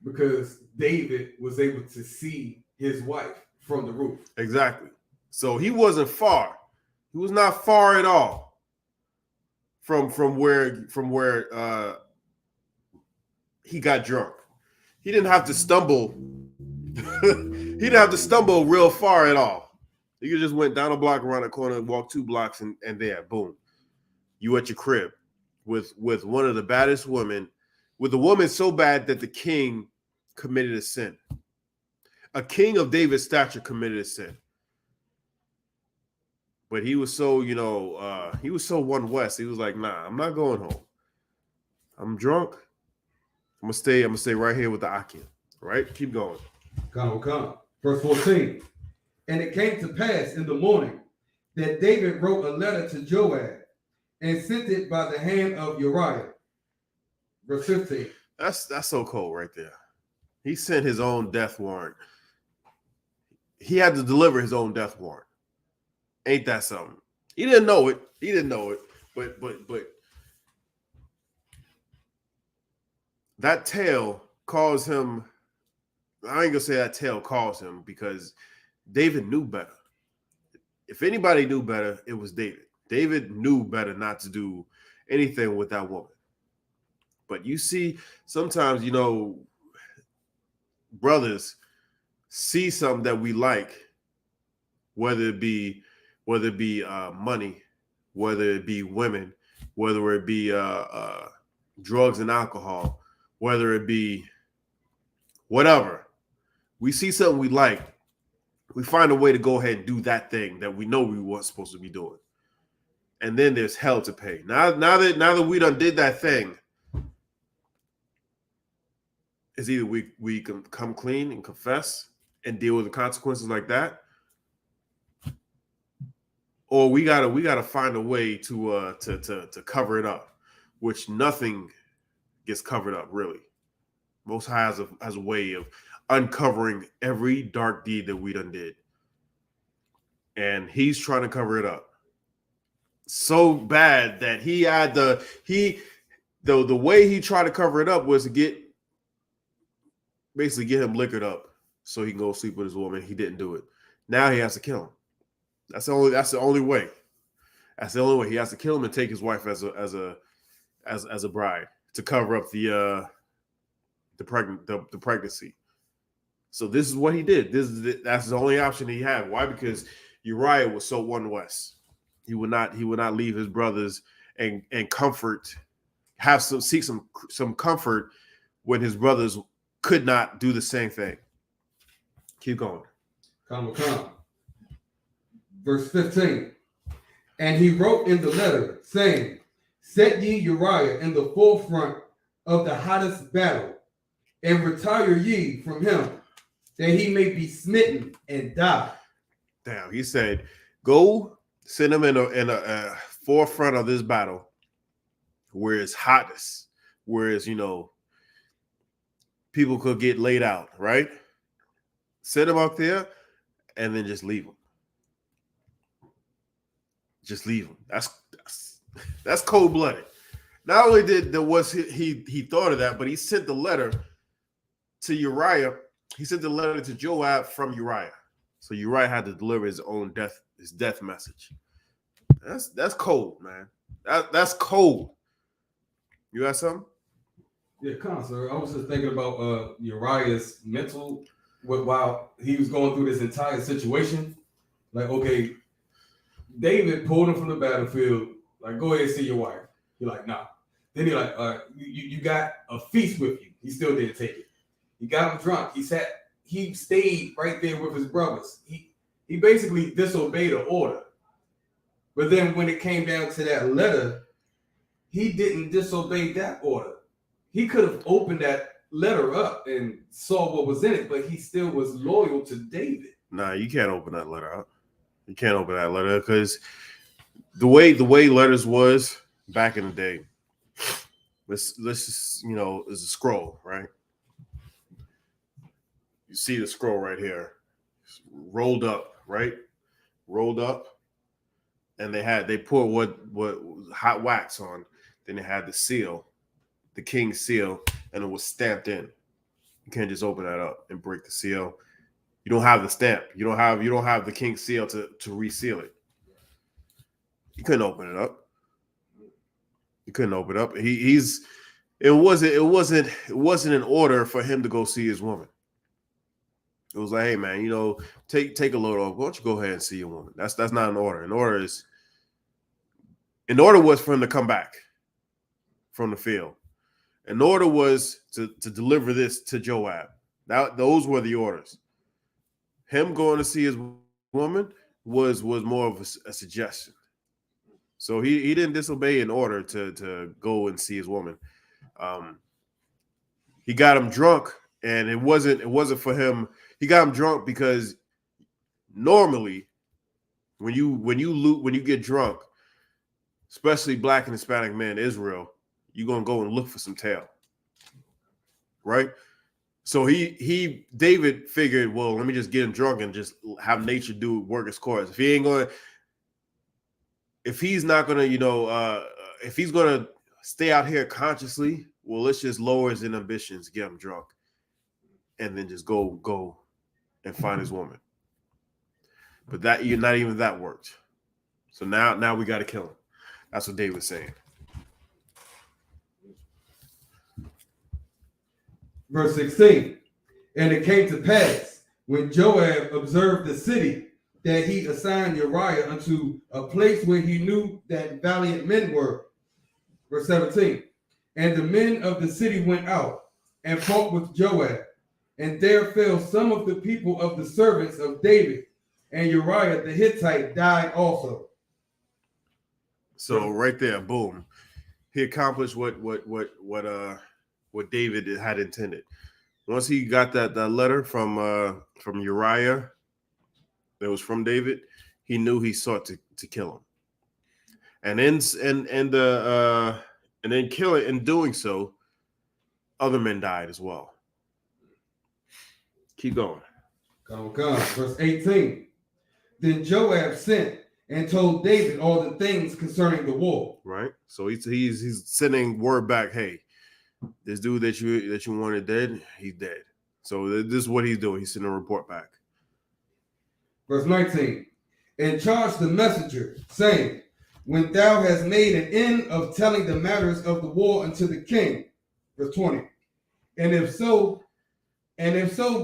Because David was able to see his wife from the roof.
Exactly. So he wasn't far. He was not far at all from where he got drunk. He didn't have to stumble. He didn't have to stumble real far at all. You just went down a block, around a corner, and walked 2 blocks, and there, boom, you at your crib with one of the baddest women, with a woman so bad that the king committed a sin. A king of David's stature committed a sin. But he was so, he was so One West. He was like, nah, I'm not going home. I'm drunk. I'm gonna stay right here with the Akim. Right? Keep going.
Come. Verse 14. And it came to pass in the morning that David wrote a letter to Joab and sent it by the hand of Uriah. Verse 15.
That's so cold right there. He sent his own death warrant. He had to deliver his own death warrant. Ain't that something? He didn't know it. But that tale caused him. I ain't gonna say that tale caused him because David knew better. If anybody knew better, it was David. David knew better not to do anything with that woman. But you see, sometimes, you know, brothers see something that we like, whether it be money, whether it be women, whether it be drugs and alcohol, whether it be whatever. We see something we like, we find a way to go ahead and do that thing that we know we weren't supposed to be doing. And then there's hell to pay. Now that we done did that thing, it's either we can come clean and confess and deal with the consequences like that, or we gotta find a way to cover it up, which nothing gets covered up really. Most High has a way of uncovering every dark deed that we done did, and He's trying to cover it up so bad that He had the way He tried to cover it up was to get him liquored up so he can go sleep with his woman. He didn't do it. Now he has to kill him. That's the only way. That's the only way. He has to kill him and take his wife as a bride to cover up the pregnancy. So this is what he did. That's the only option he had. Why? Because Uriah was so one west. He would not leave his brothers and comfort, seek some comfort when his brothers could not do the same thing. Keep going.
Come. Verse 15. And he wrote in the letter, saying, set ye Uriah in the forefront of the hottest battle, and retire ye from him, that he may be smitten and die.
Damn, he said, go send him in a forefront of this battle where it's hottest, where it's, people could get laid out, right? Set him up there and then just leave him. Just leave him. That's cold-blooded. Not only was he thought of that, but he sent the letter to Uriah. He sent the letter to Joab from Uriah. So Uriah had to deliver his death message. That's cold, man. That's cold. You got something?
Yeah, sir. I was just thinking about Uriah's mental while he was going through this entire situation. Like, okay, David pulled him from the battlefield. Like, go ahead and see your wife. You're like, nah. Then he's like, you got a feast with you. He still didn't take it. He got him drunk. He stayed right there with his brothers. He basically disobeyed an order. But then when it came down to that letter, he didn't disobey that order. He could have opened that letter up and saw what was in it, but he still was loyal to David.
Nah, you can't open that letter up. You can't open that letter because the way letters was back in the day. Let's just, is a scroll, right? You see the scroll right here, it's rolled up, right? Rolled up, and they poured what hot wax on. Then they had the seal, the king's seal, and it was stamped in. You can't just open that up and break the seal. You don't have the stamp. You don't have the king's seal to reseal it. You couldn't open it up. You couldn't open it up. It wasn't an order for him to go see his woman. It was like, hey man, take a load off. Why don't you go ahead and see your woman? That's not an order. An order was for him to come back from the field. An order was to deliver this to Joab. Those were the orders. Him going to see his woman was more of a suggestion. So he didn't disobey an order to go and see his woman. He got him drunk, and it wasn't for him. He got him drunk because normally when you get drunk, especially Black and Hispanic men in Israel, you're gonna go and look for some tail, right? So David figured, well, let me just get him drunk and just have nature work its course. If he's not gonna, if he's gonna stay out here consciously, well, let's just lower his inhibitions, get him drunk, and then just go and find his woman. But not even that worked. So now we got to kill him. That's what David's saying.
Verse 16. And it came to pass, when Joab observed the city, that he assigned Uriah unto a place where he knew that valiant men were. Verse 17. And the men of the city went out and fought with Joab. And there fell some of the people of the servants of David, and Uriah the Hittite died also.
So right there, boom, he accomplished what David had intended. Once he got that letter from Uriah, that was from David, he knew he sought to kill him, and then kill it. In doing so, other men died as well. Keep going.
Come. Verse 18. Then Joab sent and told David all the things concerning the war.
Right. So he's sending word back. Hey, this dude that you wanted dead, he's dead. So this is what he's doing. He's sending a report back.
Verse 19. And charged the messenger, saying, when thou hast made an end of telling the matters of the war unto the king. Verse 20. And if so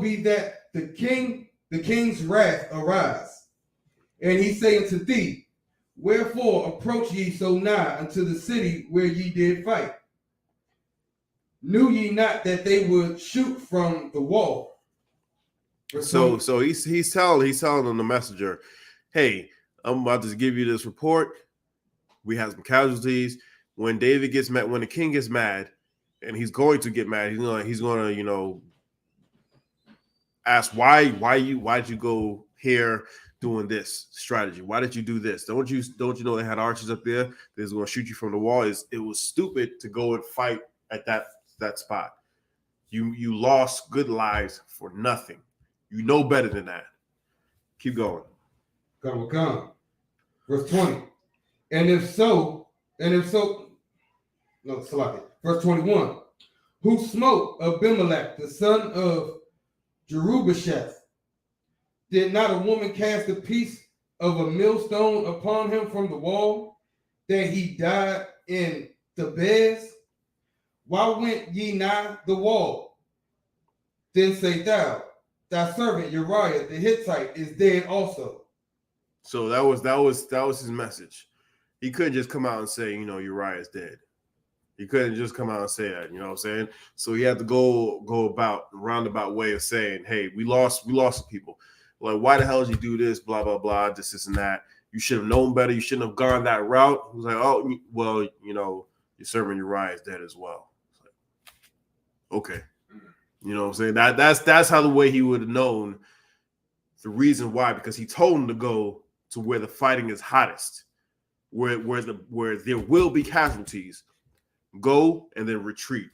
be that the king's wrath arise, and he say unto thee, wherefore approach ye so nigh unto the city where ye did fight? Knew ye not that they would shoot from the wall?
So he's telling the messenger, hey, I'm about to give you this report. We have some casualties. When David gets mad, when the king gets mad, and he's going to get mad, he's gonna ask why'd you go here doing this strategy? Why did you do this? Don't you know they had archers up there that's gonna shoot you from the wall? It was stupid to go and fight at that spot. You lost good lives for nothing. You know better than that. Keep going.
Come. Verse 20. And if so, no, select it. Verse 21. Who smote Abimelech, the son of Jerubasheth? Did not a woman cast a piece of a millstone upon him from the wall, that he died in Thebez? Why went ye nigh the wall? Then say thou, thy servant Uriah the Hittite is dead also.
So that was his message. He couldn't just come out and say, Uriah is dead. He couldn't just come out and say that, you know what I'm saying? So he had to go about a roundabout way of saying, hey, we lost some people. Like, why the hell did you do this? Blah, blah, blah, this and that. You should have known better. You shouldn't have gone that route. He was like, oh, well, your servant Uriah is dead as well. Like, okay. You know what I'm saying? That's how the way he would have known the reason why, because he told him to go to where the fighting is hottest, where there will be casualties. Go and then retreat.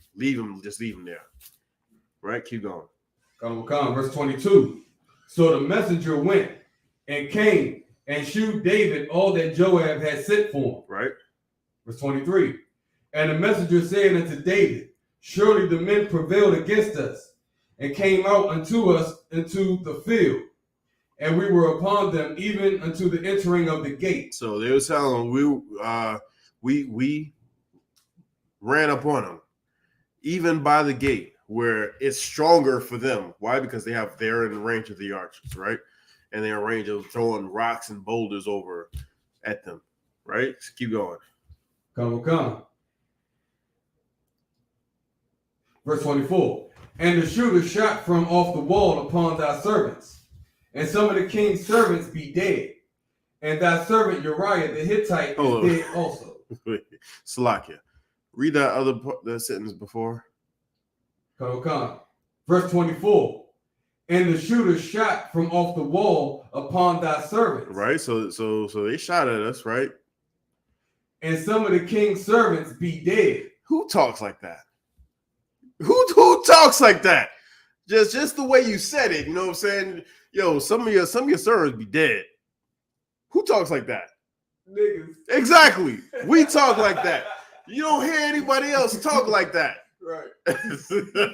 Just leave him there. Right? Keep going.
Come. Verse 22. So the messenger went and came and shewed David all that Joab had sent for him.
Right.
Verse 23. And the messenger said unto David, surely the men prevailed against us and came out unto us into the field, and we were upon them even unto the entering of the gate.
So they were telling him we ran up on them, even by the gate, where it's stronger for them. Why? Because they're in range of the archers, right? And they're in range of throwing rocks and boulders over at them, right? So keep going.
Come. Verse 24. And the shooter shot from off the wall upon thy servants, and some of the king's servants be dead, and thy servant Uriah the Hittite is dead also.
Salakia. Read that sentence before.
Come. Verse 24. And the shooter shot from off the wall upon thy servants.
Right. So they shot at us, right?
And some of the king's servants be dead.
Who talks like that? Who talks like that? Just the way you said it, you know what I'm saying? Yo, some of your servants be dead. Who talks like that?
Niggas.
Exactly. We talk like that. You don't hear anybody else talk like that.
Right.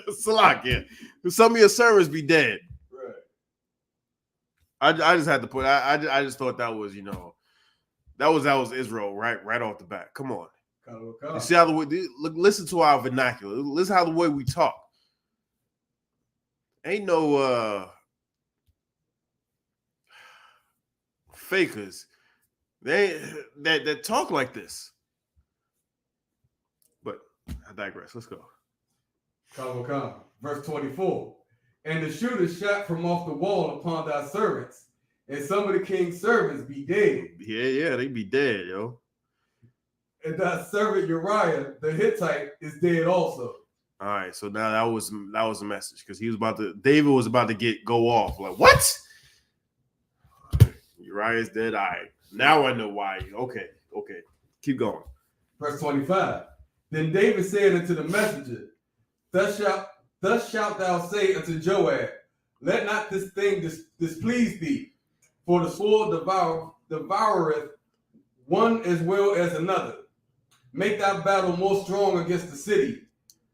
Salakia. Some of your servants be dead.
Right.
I just had to put. I just thought that was That was Israel right off the bat. Come on.
Come.
You see how the way look, listen to our vernacular. Listen how the way we talk. Ain't no fakers. That talk like this. But I digress. Let's go.
Come. Verse 24. And the shooters shot from off the wall upon thy servants, and some of the king's servants be dead.
Yeah, they be dead, yo.
And thy servant Uriah the Hittite is dead also.
All right, so now that was a message because David was about to go off. Like, what? Uriah's dead. All right. Now I know why. Okay. Keep going.
Verse 25. Then David said unto the messenger, Thus shalt thou say unto Joab, Let not this thing displease thee, for the sword devoureth one as well as another. Make thy battle more strong against the city,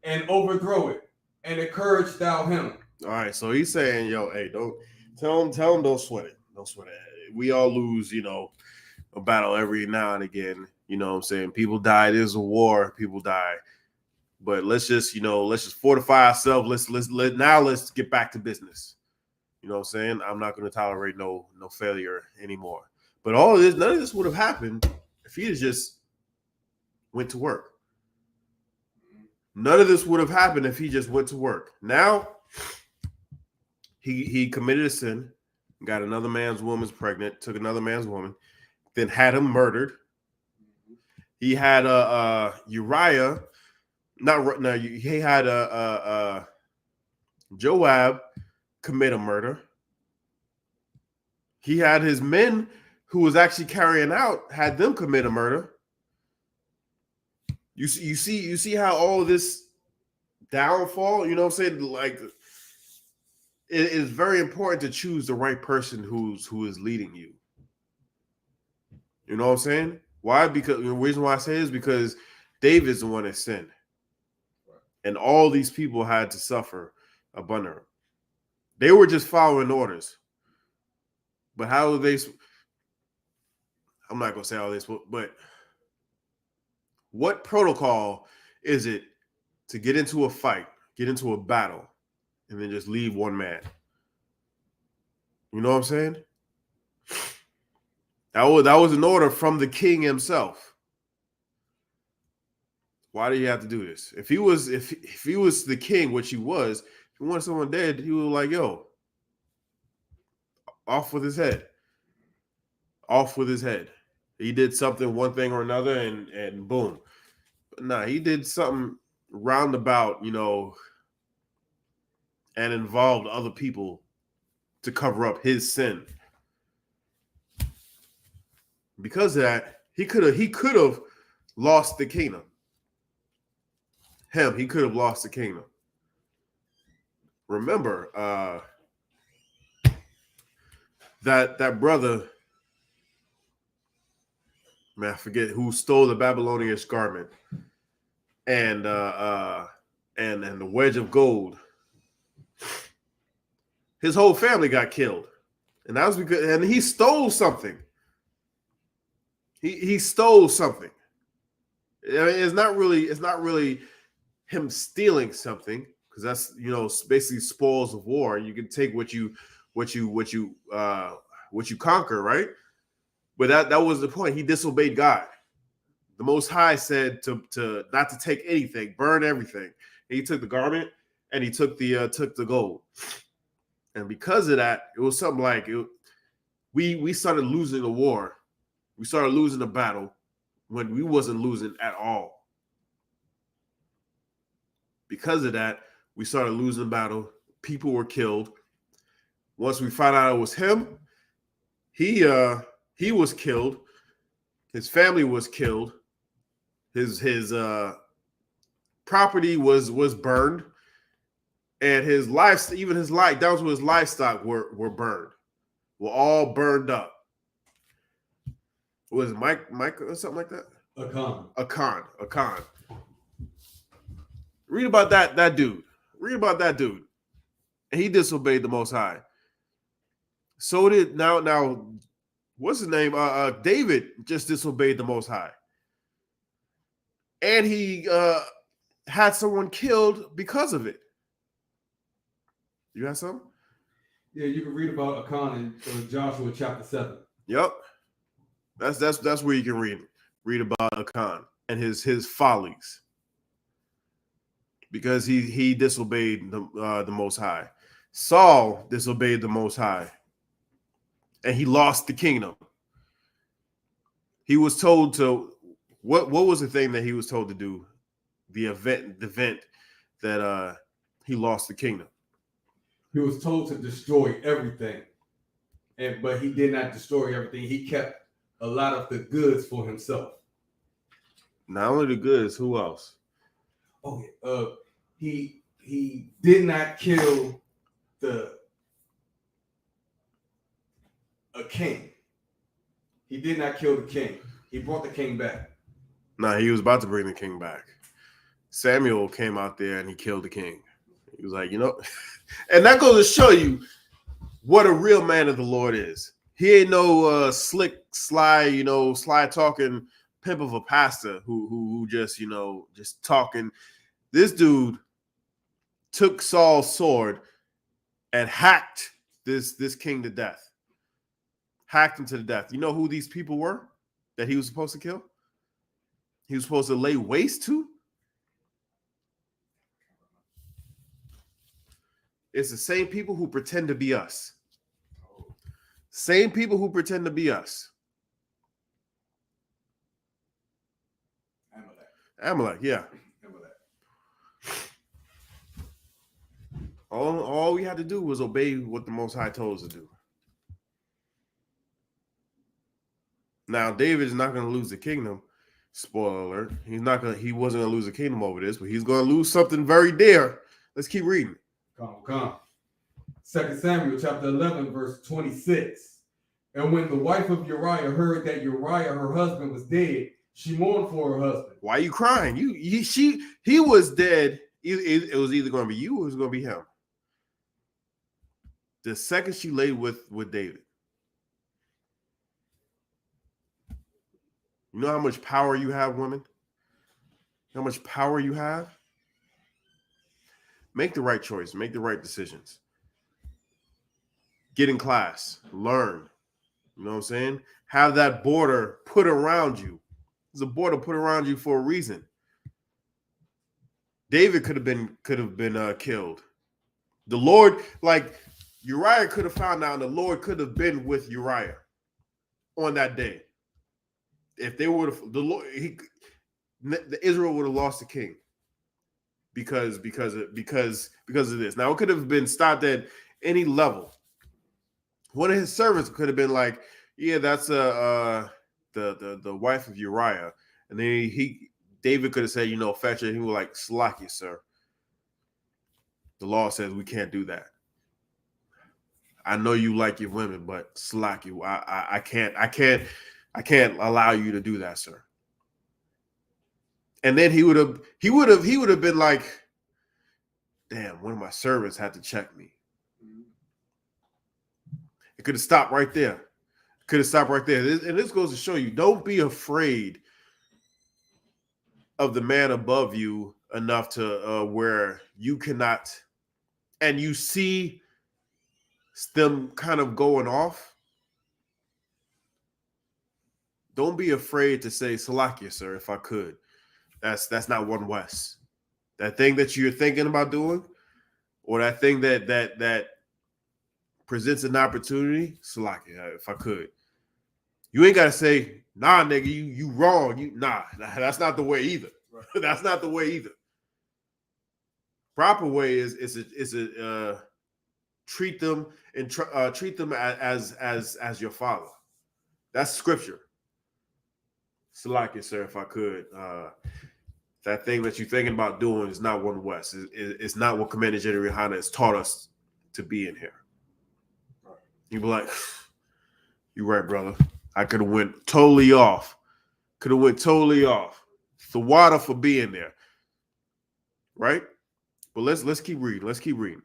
and overthrow it, and encourage thou him.
All right, so he's saying, yo, hey, don't tell him don't sweat it. Don't sweat it. We all lose, a battle every now and again. You know what I'm saying? People die. There's a war. People die. But let's just fortify ourselves. Let's get back to business. You know what I'm saying? I'm not going to tolerate no failure anymore. But none of this would have happened if he had just went to work. None of this would have happened if he just went to work. Now, he committed a sin, got another man's woman pregnant, took another man's woman, then had him murdered. He had Uriah. He had Joab commit a murder. He had his men who was actually carrying out, had them commit a murder. You see how all of this downfall, you know what I'm saying? Like, it is very important to choose the right person who is leading you. You know what I'm saying? Why? Because the reason why I say is because David's the one that sinned. And all these people had to suffer abundantly. They were just following orders. But how they? I'm not gonna say all this, but what protocol is it to get into a fight, get into a battle, and then just leave one man? You know what I'm saying? That was an order from the king himself. Why did he have to do this? If he was the king, which he was, if he wanted someone dead, he was like, yo, off with his head. Off with his head. He did something, one thing or another, and boom. But nah, he did something roundabout, and involved other people to cover up his sin. Because of that, he could have lost the kingdom. He could have lost the kingdom. Remember, that brother, man, I forget who stole the Babylonian garment and the wedge of gold. His whole family got killed, and that was because he stole something. He stole something. It's not really him stealing something, because that's basically spoils of war. You can take what you conquer, right? But that was the point. He disobeyed God. The Most High said to not to take anything, burn everything. And he took the garment and he took the gold. And because of that, it was something like we started losing the war. We started losing the battle when we wasn't losing at all. Because of that, we started losing the battle. People were killed. Once we found out it was him, he was killed. His family was killed. His property was burned, and down to his livestock were burned. Were all burned up. Was it Mike or something like that? Akan. Read about that dude. Read about that dude. And he disobeyed the Most High. So did now what's his name? David just disobeyed the Most High, and he had someone killed because of it. You got something?
Yeah, you can read about Achan in Joshua chapter 7.
Yep. That's where you can read about Achan and his follies, because he disobeyed the Most High. Saul disobeyed the Most High, and he lost the kingdom. He was told to what was the thing that he was told to do? The event that he lost the kingdom.
He was told to destroy everything, but he did not destroy everything. He kept a lot of the goods for himself.
Not only the goods, who else?
Oh, he did not kill a king. He did not kill the king. He brought the king back.
Nah, he was about to bring the king back. Samuel came out there and he killed the king. He was like, and that goes to show you what a real man of the Lord is. He ain't no slick, sly, sly talking pimp of a pastor who just, just talking. This dude took Saul's sword and hacked this king to death. Hacked him to the death. You know who these people were that he was supposed to kill? He was supposed to lay waste to? It's the same people who pretend to be us. Same people who pretend to be us. Amalek, yeah. All we had to do was obey what the Most High told us to do. Now, David is not going to lose the kingdom. Spoiler alert. He wasn't going to lose the kingdom over this, but he's going to lose something very dear. Let's keep reading.
Come. 2 Samuel chapter 11, verse 26. And when the wife of Uriah heard that Uriah, her husband, was dead, she mourned for her husband.
Why are you crying? He was dead. It was either going to be you or it was going to be him. The second she laid with David. You know how much power you have, women? How much power you have? Make the right choice. Make the right decisions. Get in class. Learn. You know what I'm saying? Have that border put around you. There's a border put around you for a reason. David could have been killed. The Lord, Uriah could have found out, and the Lord could have been with Uriah on that day. If they would have, the Israel would have lost the king because of this. Now it could have been stopped at any level. One of his servants could have been like, "Yeah, that's the wife of Uriah," and then David could have said, "Fetch her." He was like, "Slack you, sir. The law says we can't do that. I know you like your women, but slack you. I can't allow you to do that, sir." And then he would have been like, "Damn, one of my servants had to check me." It could have stopped right there. And this goes to show you, don't be afraid of the man above you enough to where you cannot, and you see them kind of going off. Don't be afraid to say, "Salakia, sir, if I could." That's not one West. That thing that you're thinking about doing, or that thing that presents an opportunity, Salakia, if I could. You ain't gotta say, "Nah, nigga, you wrong." That's not the way either. Right. That's not the way either. Proper way is treat them and treat them as your father. That's scripture. Salakia, sir, if I could. That thing that you're thinking about doing is not one West. It's not what Commander General Yahanna has taught us to be in here. Right. You be like, "You're right, brother. I could have went totally off. The water for being there." Right? But let's keep reading.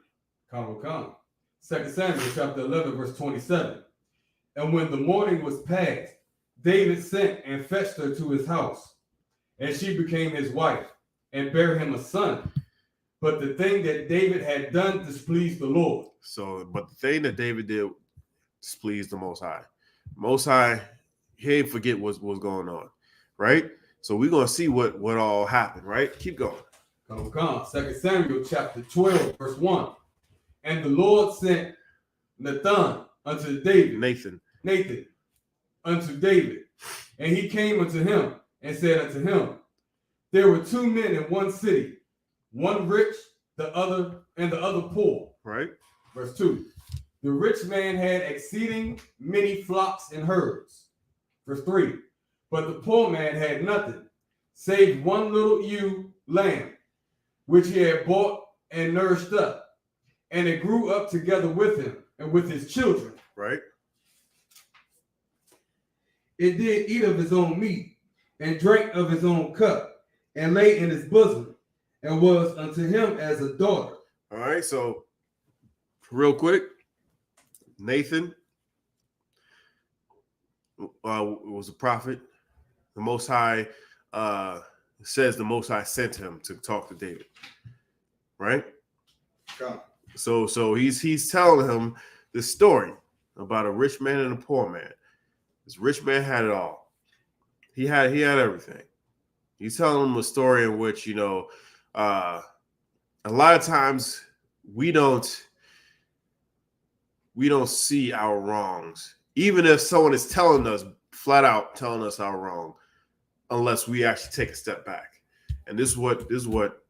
Come. 2 Samuel chapter 11, verse 27. And when the morning was past, David sent and fetched her to his house, and she became his wife, and bare him a son. But the thing that David had done displeased the Lord.
So, but the thing that David did displeased the Most High. Most High, he ain't forget what's going on, right? So we're gonna see what all happened, right? Keep going.
Come. 2 Samuel chapter 12, verse 1. And the Lord sent Nathan unto David. Nathan unto David. And he came unto him and said unto him, there were two men in one city, one rich, the other poor.
Right.
Verse 2. The rich man had exceeding many flocks and herds. Verse 3. But the poor man had nothing, save one little ewe lamb, which he had bought and nourished up. And it grew up together with him and with his children.
Right.
It did eat of his own meat and drank of his own cup and lay in his bosom and was unto him as a daughter.
All right. So real quick, Nathan was a prophet. The Most High says the Most High sent him to talk to David. Right.
God.
So he's telling him this story about a rich man and a poor man. This rich man had it all. He had everything. He's telling him a story in which, you know, a lot of times we don't see our wrongs, even if someone is telling us flat out telling us our wrong, unless we actually take a step back. And this is what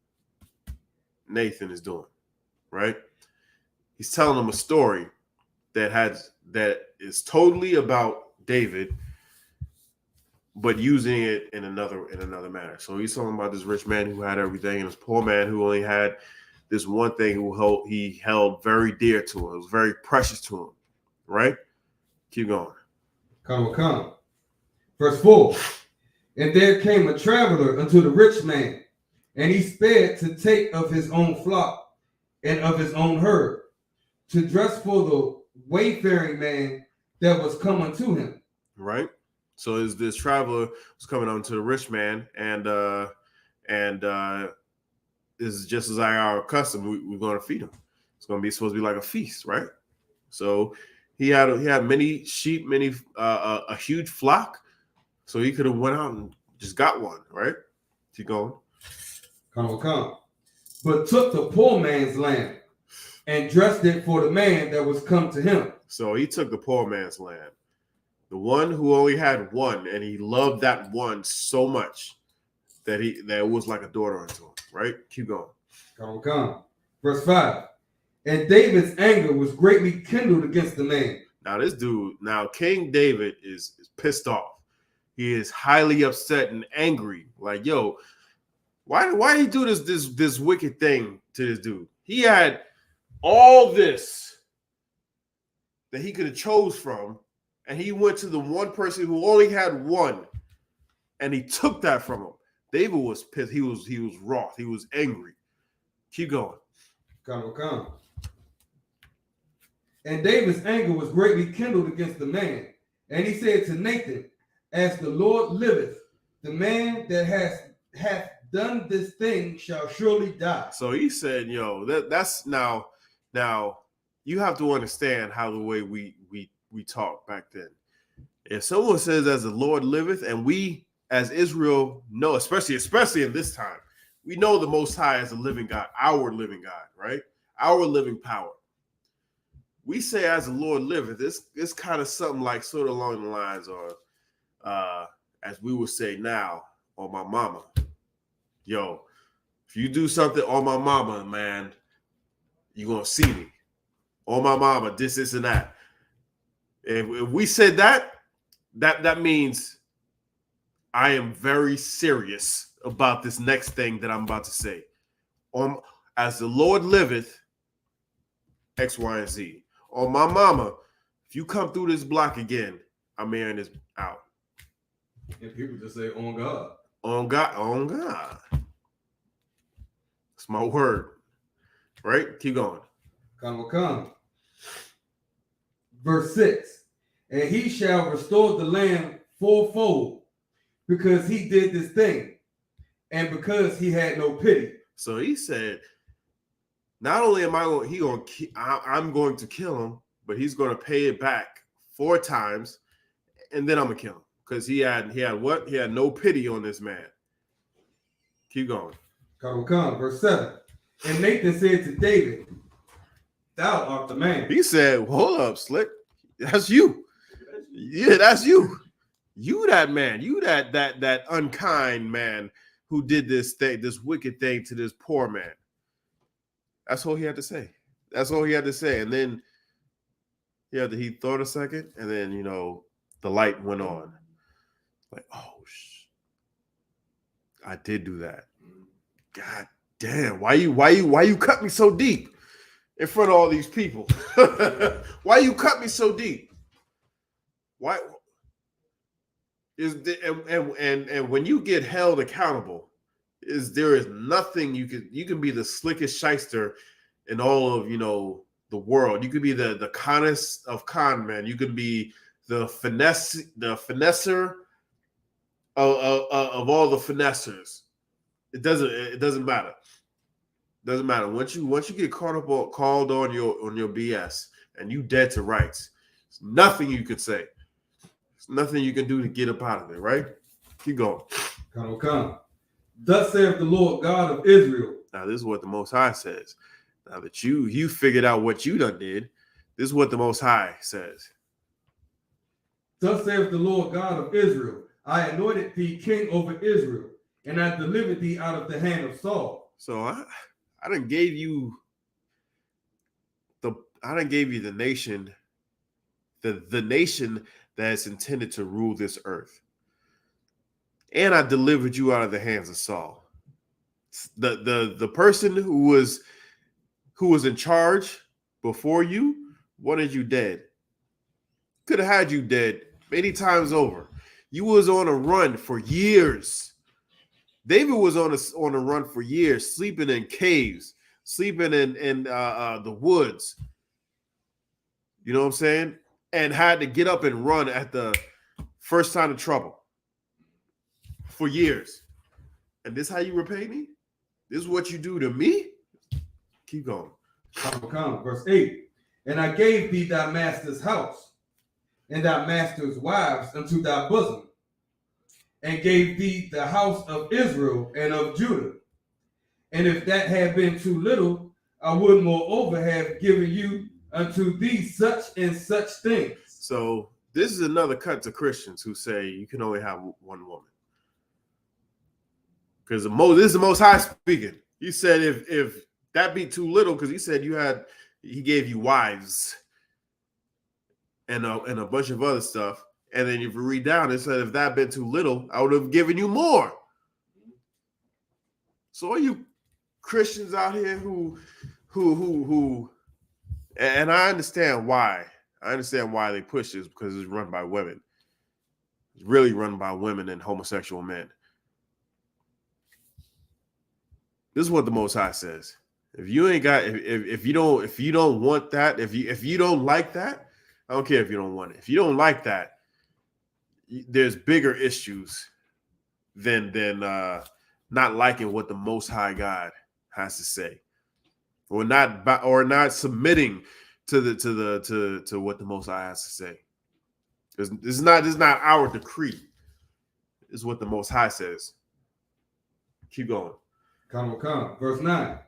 Nathan is doing, right? He's telling him a story that is totally about David, but using it in another manner. So he's talking about this rich man who had everything, and this poor man who only had this one thing he held very dear to him. It was very precious to him, right? Keep going.
Come. Verse 4. And there came a traveler unto the rich man, and he sped to take of his own flock and of his own herd, to dress for the wayfaring man that was come unto him.
Right. So this traveler was coming unto the rich man, and this is just as our custom. We're going to feed him. It's going to be supposed to be like a feast, right? So he had many sheep, a huge flock. So he could have went out and just got one, right? Keep going.
Come. But took the poor man's lamb and dressed it for the man that was come to him.
So he took the poor man's lamb, the one who only had one, and he loved that one so much that it was like a daughter unto him, right? Keep going.
Come. Verse 5. And David's anger was greatly kindled against the man.
Now King David is pissed off. He is highly upset and angry. Like, yo, why he do this wicked thing to this dude? He had all this that he could have chose from, and he went to the one person who only had one, and he took that from him. David was pissed. He was wroth. He was angry. Keep going.
Come. And David's anger was greatly kindled against the man, and he said to Nathan, as the Lord liveth, the man that hath done this thing shall surely die.
So he said, yo, that's now you have to understand how the way we talk back then. If someone says, as the Lord liveth, and we as Israel know, especially in this time, we know the Most High as a living God, our living God, right? Our living power. We say, as the Lord liveth, it's kind of something like sort of along the lines of, as we would say now, on my mama. Yo, if you do something on my mama, man, you're going to see me. On my mama, this, and that. If we said that means I am very serious about this next thing that I'm about to say. As the Lord liveth, X, Y, and Z. On my mama, if you come through this block again, I'm airing this out.
And people just say, on God.
On God. It's my word. Right? Keep going.
Come. Verse 6. and he shall restore the land fourfold, because he did this thing, and because he had no pity.
So he said, not only am I going, I'm going to kill him, but he's going to pay it back 4 times, and then I'm gonna kill him because he had what? He had no pity on this man. Keep going.
Come, verse 7. And Nathan said to David, "Thou art the man."
He said, well, "Hold up, Slick. That's you. Yeah, that's you. You that man. You that unkind man who did this thing, this wicked thing to this poor man." That's all he had to say. That's all he had to say. And then he thought a second, and then the light went on. Like, oh, I did do that. God damn! Why you cut me so deep in front of all these people? Why you cut me so deep? Why is and when you get held accountable, there is nothing you can be the slickest shyster in all of the world. You could be the connest of con men. You could be the finesser of all the finessers. It doesn't matter. Doesn't matter. Once you get called on your BS and you dead to rights, there's nothing you could say. There's nothing you can do to get up out of it, right? Keep going.
Come. Thus saith the Lord God of Israel.
Now this is what the Most High says. Now that you figured out what you done did, this is what the Most High says.
Thus saith the Lord God of Israel, I anointed thee king over Israel, and I delivered thee out of the hand of Saul.
So I done gave you the nation, the nation that's intended to rule this earth. And I delivered you out of the hands of Saul. The person who was in charge before you wanted you dead. Could have had you dead many times over. You was on a run for years. David was on a run for years, sleeping in caves, sleeping in the woods. You know what I'm saying? And had to get up and run at the first sign of trouble for years. And this how you repay me? This is what you do to me? Keep going.
Come. Verse 8. And I gave thee thy master's house and thy master's wives unto thy bosom, and gave thee the house of Israel and of Judah. And if that had been too little, I would moreover have given you unto thee such and such things.
So this is another cut to Christians who say you can only have one woman. Because this is the Most High speaking. He said if that be too little, because he said he gave you wives and a bunch of other stuff. And then if you read down, it said if that been too little, I would have given you more. So all you Christians out here who and I understand why. I understand why they push this, because it's run by women. It's really run by women and homosexual men. This is what the Most High says. If you ain't got, if you don't want that, if you don't like that, I don't care if you don't want it. If you don't like that, there's bigger issues than not liking what the Most High God has to say, or not submitting to what the Most High has to say. This is not our decree. It's what the Most High says. Keep going.
Come. Verse 9.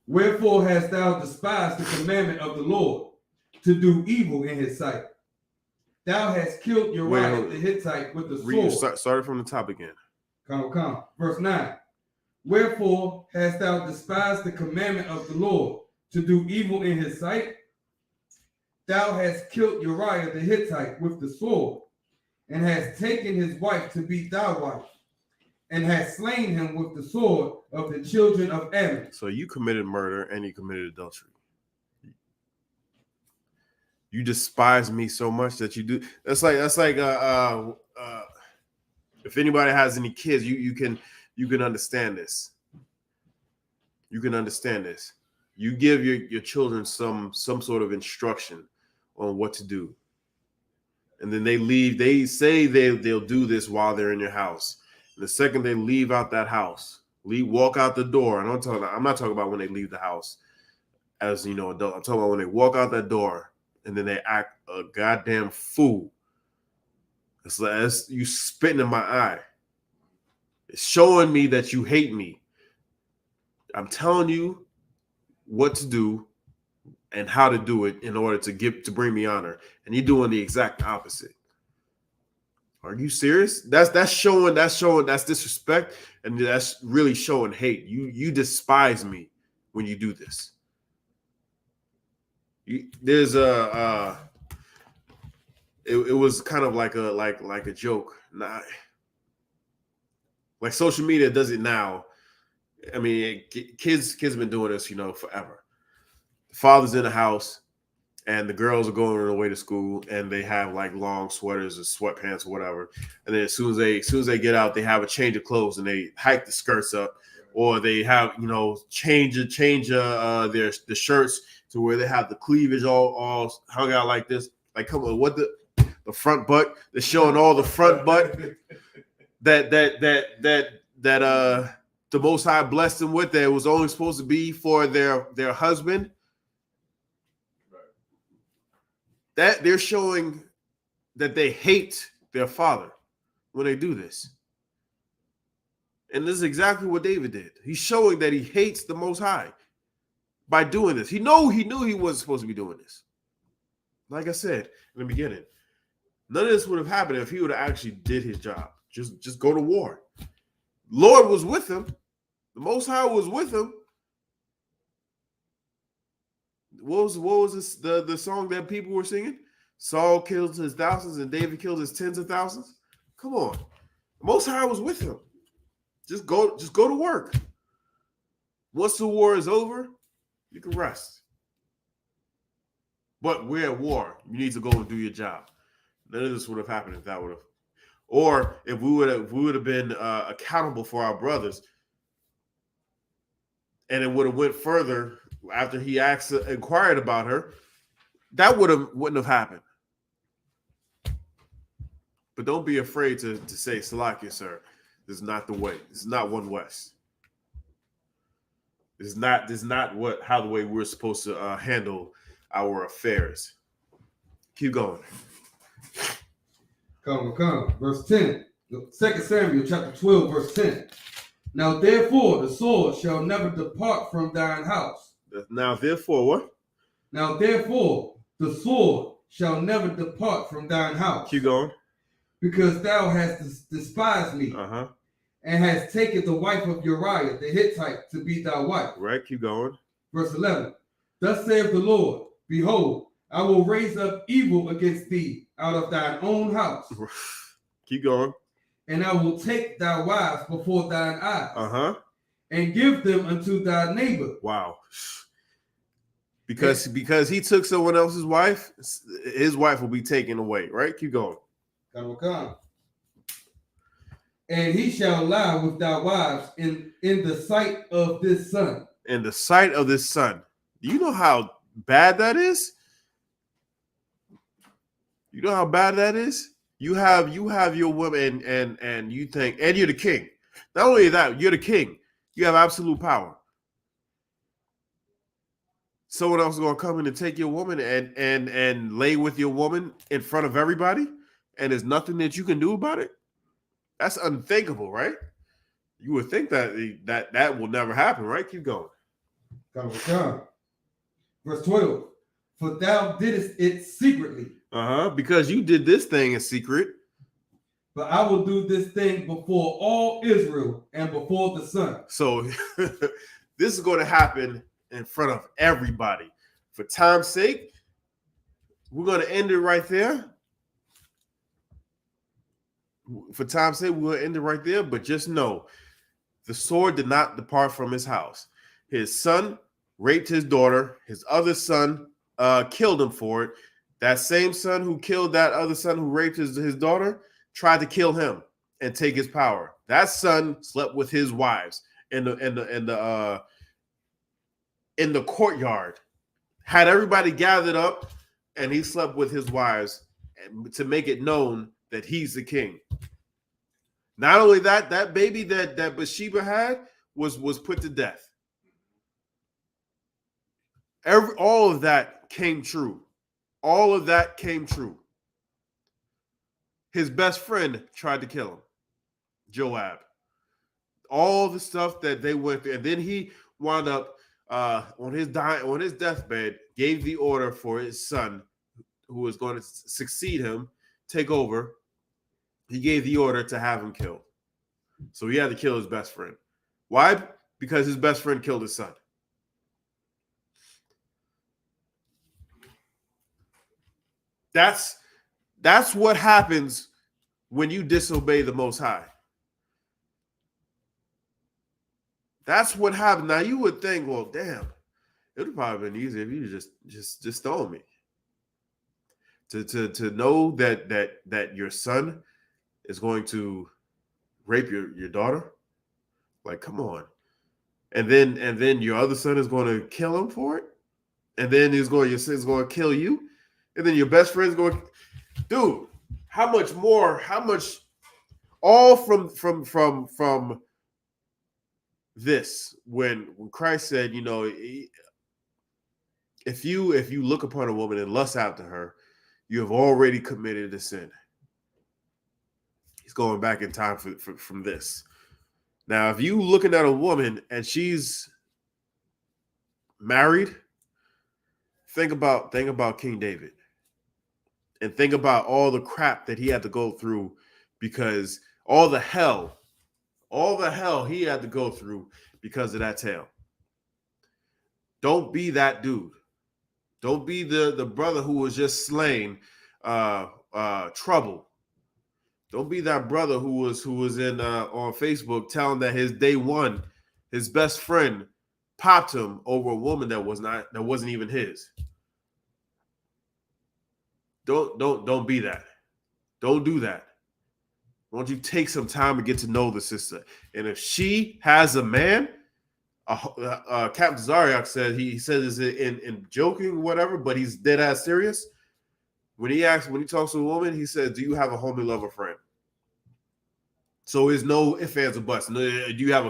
Wherefore hast thou despised the commandment of the Lord to do evil in his sight? Thou hast killed Uriah the Hittite with the sword.
Start from the top again.
Come. Verse 9. Wherefore hast thou despised the commandment of the Lord to do evil in his sight? Thou hast killed Uriah the Hittite with the sword, and hast taken his wife to be thy wife, and hast slain him with the sword of the children of Ammon.
So you committed murder and you committed adultery. You despise me so much that you do. That's like if anybody has any kids, you can understand this. You can understand this. You give your children some sort of instruction on what to do. And then they leave. They say they'll do this while they're in your house. And the second they leave out that house, walk out the door. And I'm not talking about when they leave the house as adult. I'm talking about when they walk out that door and then they act a goddamn fool. It's like it's you spitting in my eye. It's showing me that you hate me. I'm telling you what to do and how to do it in order to bring me honor, and you're doing the exact opposite. Are you serious? That's disrespect, and that's really showing hate. You despise me when you do this. There's a it was kind of like a joke. Like social media does it now. I mean, kids have been doing this, forever. The father's in the house, and the girls are going on their way to school, and they have like long sweaters or sweatpants or whatever. And then as soon as they get out, they have a change of clothes and they hike the skirts up, or they have change the shirts to where they have the cleavage all hung out like this. Like, come on, what the front butt? They're showing all the front butt that the Most High blessed them with. That it was only supposed to be for their husband. That they're showing that they hate their father when they do this. And this is exactly what David did. He's showing that he hates the Most High by doing this. He knew he wasn't supposed to be doing this. Like I said in the beginning, none of this would have happened if he would have actually did his job. Just go to war. Lord was with him. The Most High was with him. What was this, the song that people were singing? Saul kills his thousands and David kills his tens of thousands. Come on. The Most High was with him. Just go to work. Once the war is over, you can rest. But we're at war. You need to go and do your job. None of this would have happened if that would have, or if we would have been accountable for our brothers, and it would have went further after he inquired about her. That wouldn't have happened. But don't be afraid to say, Salakia, sir. This is not the way. This is not One West. This is not how the way we're supposed to handle our affairs. Keep going.
Come. Verse 10. 2 Samuel chapter 12, verse 10. Now therefore the sword shall never depart from thine house.
Now therefore what?
Now therefore the sword shall never depart from thine house.
Keep going.
Because thou hast despised me. And hast taken the wife of Uriah the Hittite to be thy wife.
Right, keep going.
Verse 11. Thus saith the Lord, behold, I will raise up evil against thee out of thine own house.
Keep going.
And I will take thy wives before thine eyes. And give them unto thy neighbor.
Wow. Because he took someone else's wife, his wife will be taken away, right? Keep going.
Come. And he shall lie with thy wives in the sight of this son.
In the sight of this son. Do you know how bad that is? You know how bad that is? You have your woman and you think, and you're the king. Not only that, you're the king. You have absolute power. Someone else is gonna come in and take your woman and lay with your woman in front of everybody, and there's nothing that you can do about it. That's unthinkable, right? You would think that will never happen, right? Keep going.
Come. Verse 12. For thou didst it secretly.
Because you did this thing in secret.
But I will do this thing before all Israel and before the sun.
So this is going to happen in front of everybody. For time's sake, we're going to end it right there. For time's sake, we're going to end it right there. But just know, the sword did not depart from his house. His son raped his daughter. His other son killed him for it. That same son who killed that other son who raped his daughter tried to kill him and take his power. That son slept with his wives in the courtyard, had everybody gathered up, and he slept with his wives to make it known that he's the king. Not only that, that baby that Bathsheba had was put to death. All of that came true. All of that came true. His best friend tried to kill him, Joab. All the stuff that they went through, and then he wound up on his deathbed, gave the order for his son, who was going to succeed him, take over. He gave the order to have him killed. So he had to kill his best friend. Why? Because his best friend killed his son. That's what happens when you disobey the Most High. That's what happened. Now you would think, well, damn, it would have probably been easier if you just stole me. To know that your son is going to rape your daughter, like, come on. And then your other son is going to kill him for it, and then your son's going to kill you, and then your best friend's going, dude. How much more? How much? All from this, when Christ said, you know, if you look upon a woman and lust after her, you have already committed a sin. He's going back in time from this. Now, if you looking at a woman and she's married, think about King David, and think about all the crap that he had to go through, because all the hell he had to go through because of that tale. Don't be that dude. Don't be the brother who was just slain, trouble. Don't be that brother who was in on Facebook telling that his day one, his best friend popped him over a woman that wasn't even his. Don't be that. Don't do that. Why don't you take some time to get to know the sister? And if she has a man, Captain Zaryak said he says it in joking, whatever, but he's dead ass serious. When he talks to a woman, he says, "Do you have a homie lover friend?" So there's no ifs, ands, or buts. No, do you have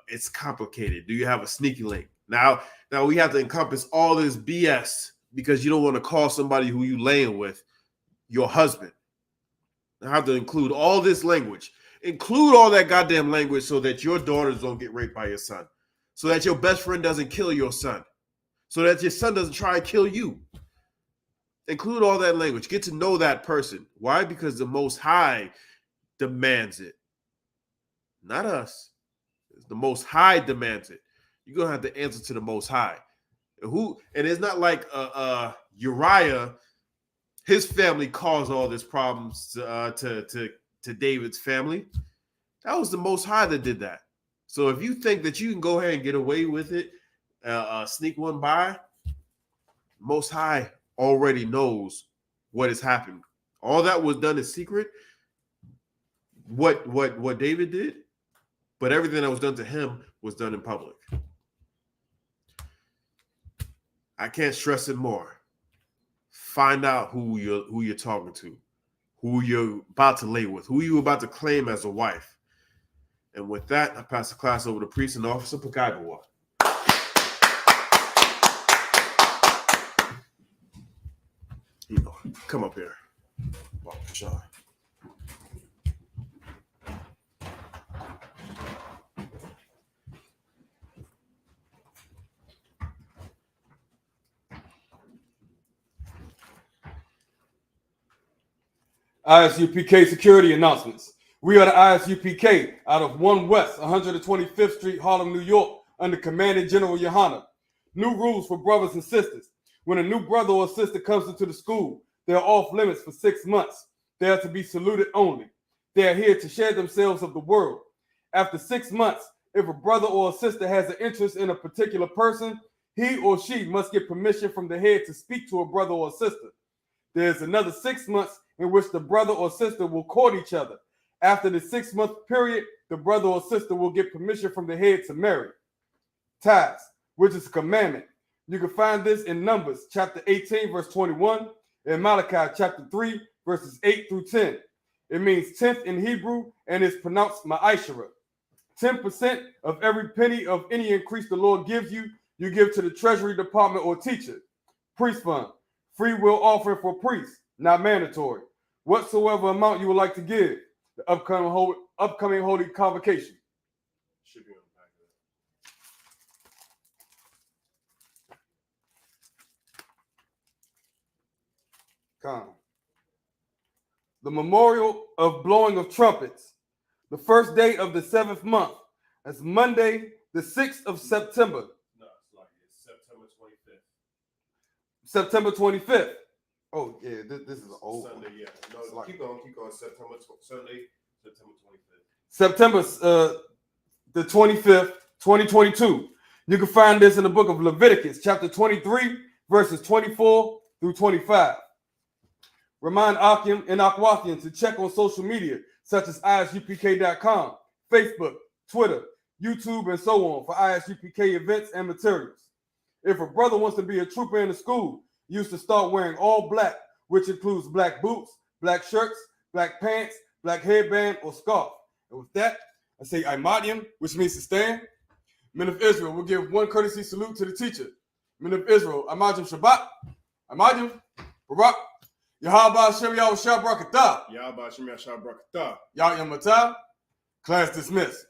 it's complicated. Do you have a sneaky link? Now we have to encompass all this BS, because you don't want to call somebody who you laying with your husband. I have to include all this language. Include all that goddamn language so that your daughters don't get raped by your son. So that your best friend doesn't kill your son. So that your son doesn't try to kill you. Include all that language. Get to know that person. Why? Because the Most High demands it. Not us. The Most High demands it. You're going to have to answer to the Most High. And it's not like Uriah, his family caused all these problems to David's family. That was the Most High that did that. So if you think that you can go ahead and get away with it, sneak one by, Most High already knows what is happening. All that was done in secret. What David did, but everything that was done to him was done in public. I can't stress it more. Find out who you're talking to, who you're about to lay with, who you're about to claim as a wife. And with that, I pass the class over to Priest and Officer Pagaibawa. Come up here. Sean.
I.S.U.P.K. security announcements. We are the I.S.U.P.K. out of 1 West 125th Street, Harlem, New York, under Commandant General Yahanna. New rules for brothers and sisters. When a new brother or sister comes into the school, they are off limits for 6 months. They are to be saluted only. They are here to share themselves of the world. After 6 months, if a brother or a sister has an interest in a particular person, he or she must get permission from the head to speak to a brother or sister. There is another 6 months in which the brother or sister will court each other. After the 6-month period, the brother or sister will get permission from the head to marry. Tithes, which is a commandment. You can find this in Numbers chapter 18, verse 21, and Malachi chapter 3, verses 8 through 10. It means 10th in Hebrew and is pronounced ma'ashara. 10% of every penny of any increase the Lord gives you, you give to the treasury department or teacher. Priest fund, free will offering for priests, not mandatory. Whatsoever amount you would like to give, the upcoming holy convocation.
Should be on the back of
Come. The memorial of blowing of trumpets, the first day of the 7th month. That's Monday, the 6th of September.
No, it's September 25th.
September 25th. Oh, yeah, this is old.
Sunday, yeah. No, keep going. Sunday, September 25th.
September the 25th, 2022. You can find this in the book of Leviticus, chapter 23, verses 24 through 25. Remind Akim and Akwathian to check on social media, such as ISUPK.com, Facebook, Twitter, YouTube, and so on for I.S.U.P.K events and materials. If a brother wants to be a trooper in the school, he used to start wearing all black, which includes black boots, black shirts, black pants, black headband, or scarf. And with that, I say Imadium, which means to stand. Men of Israel will give one courtesy salute to the teacher. Men of Israel, Amadim Shabbat, Amadim, Barak, Yahaba Shem Yahweh Shabrakatah,
Yahba Shem Yahweh Shabrakatah.
Yah Yamata, class dismissed.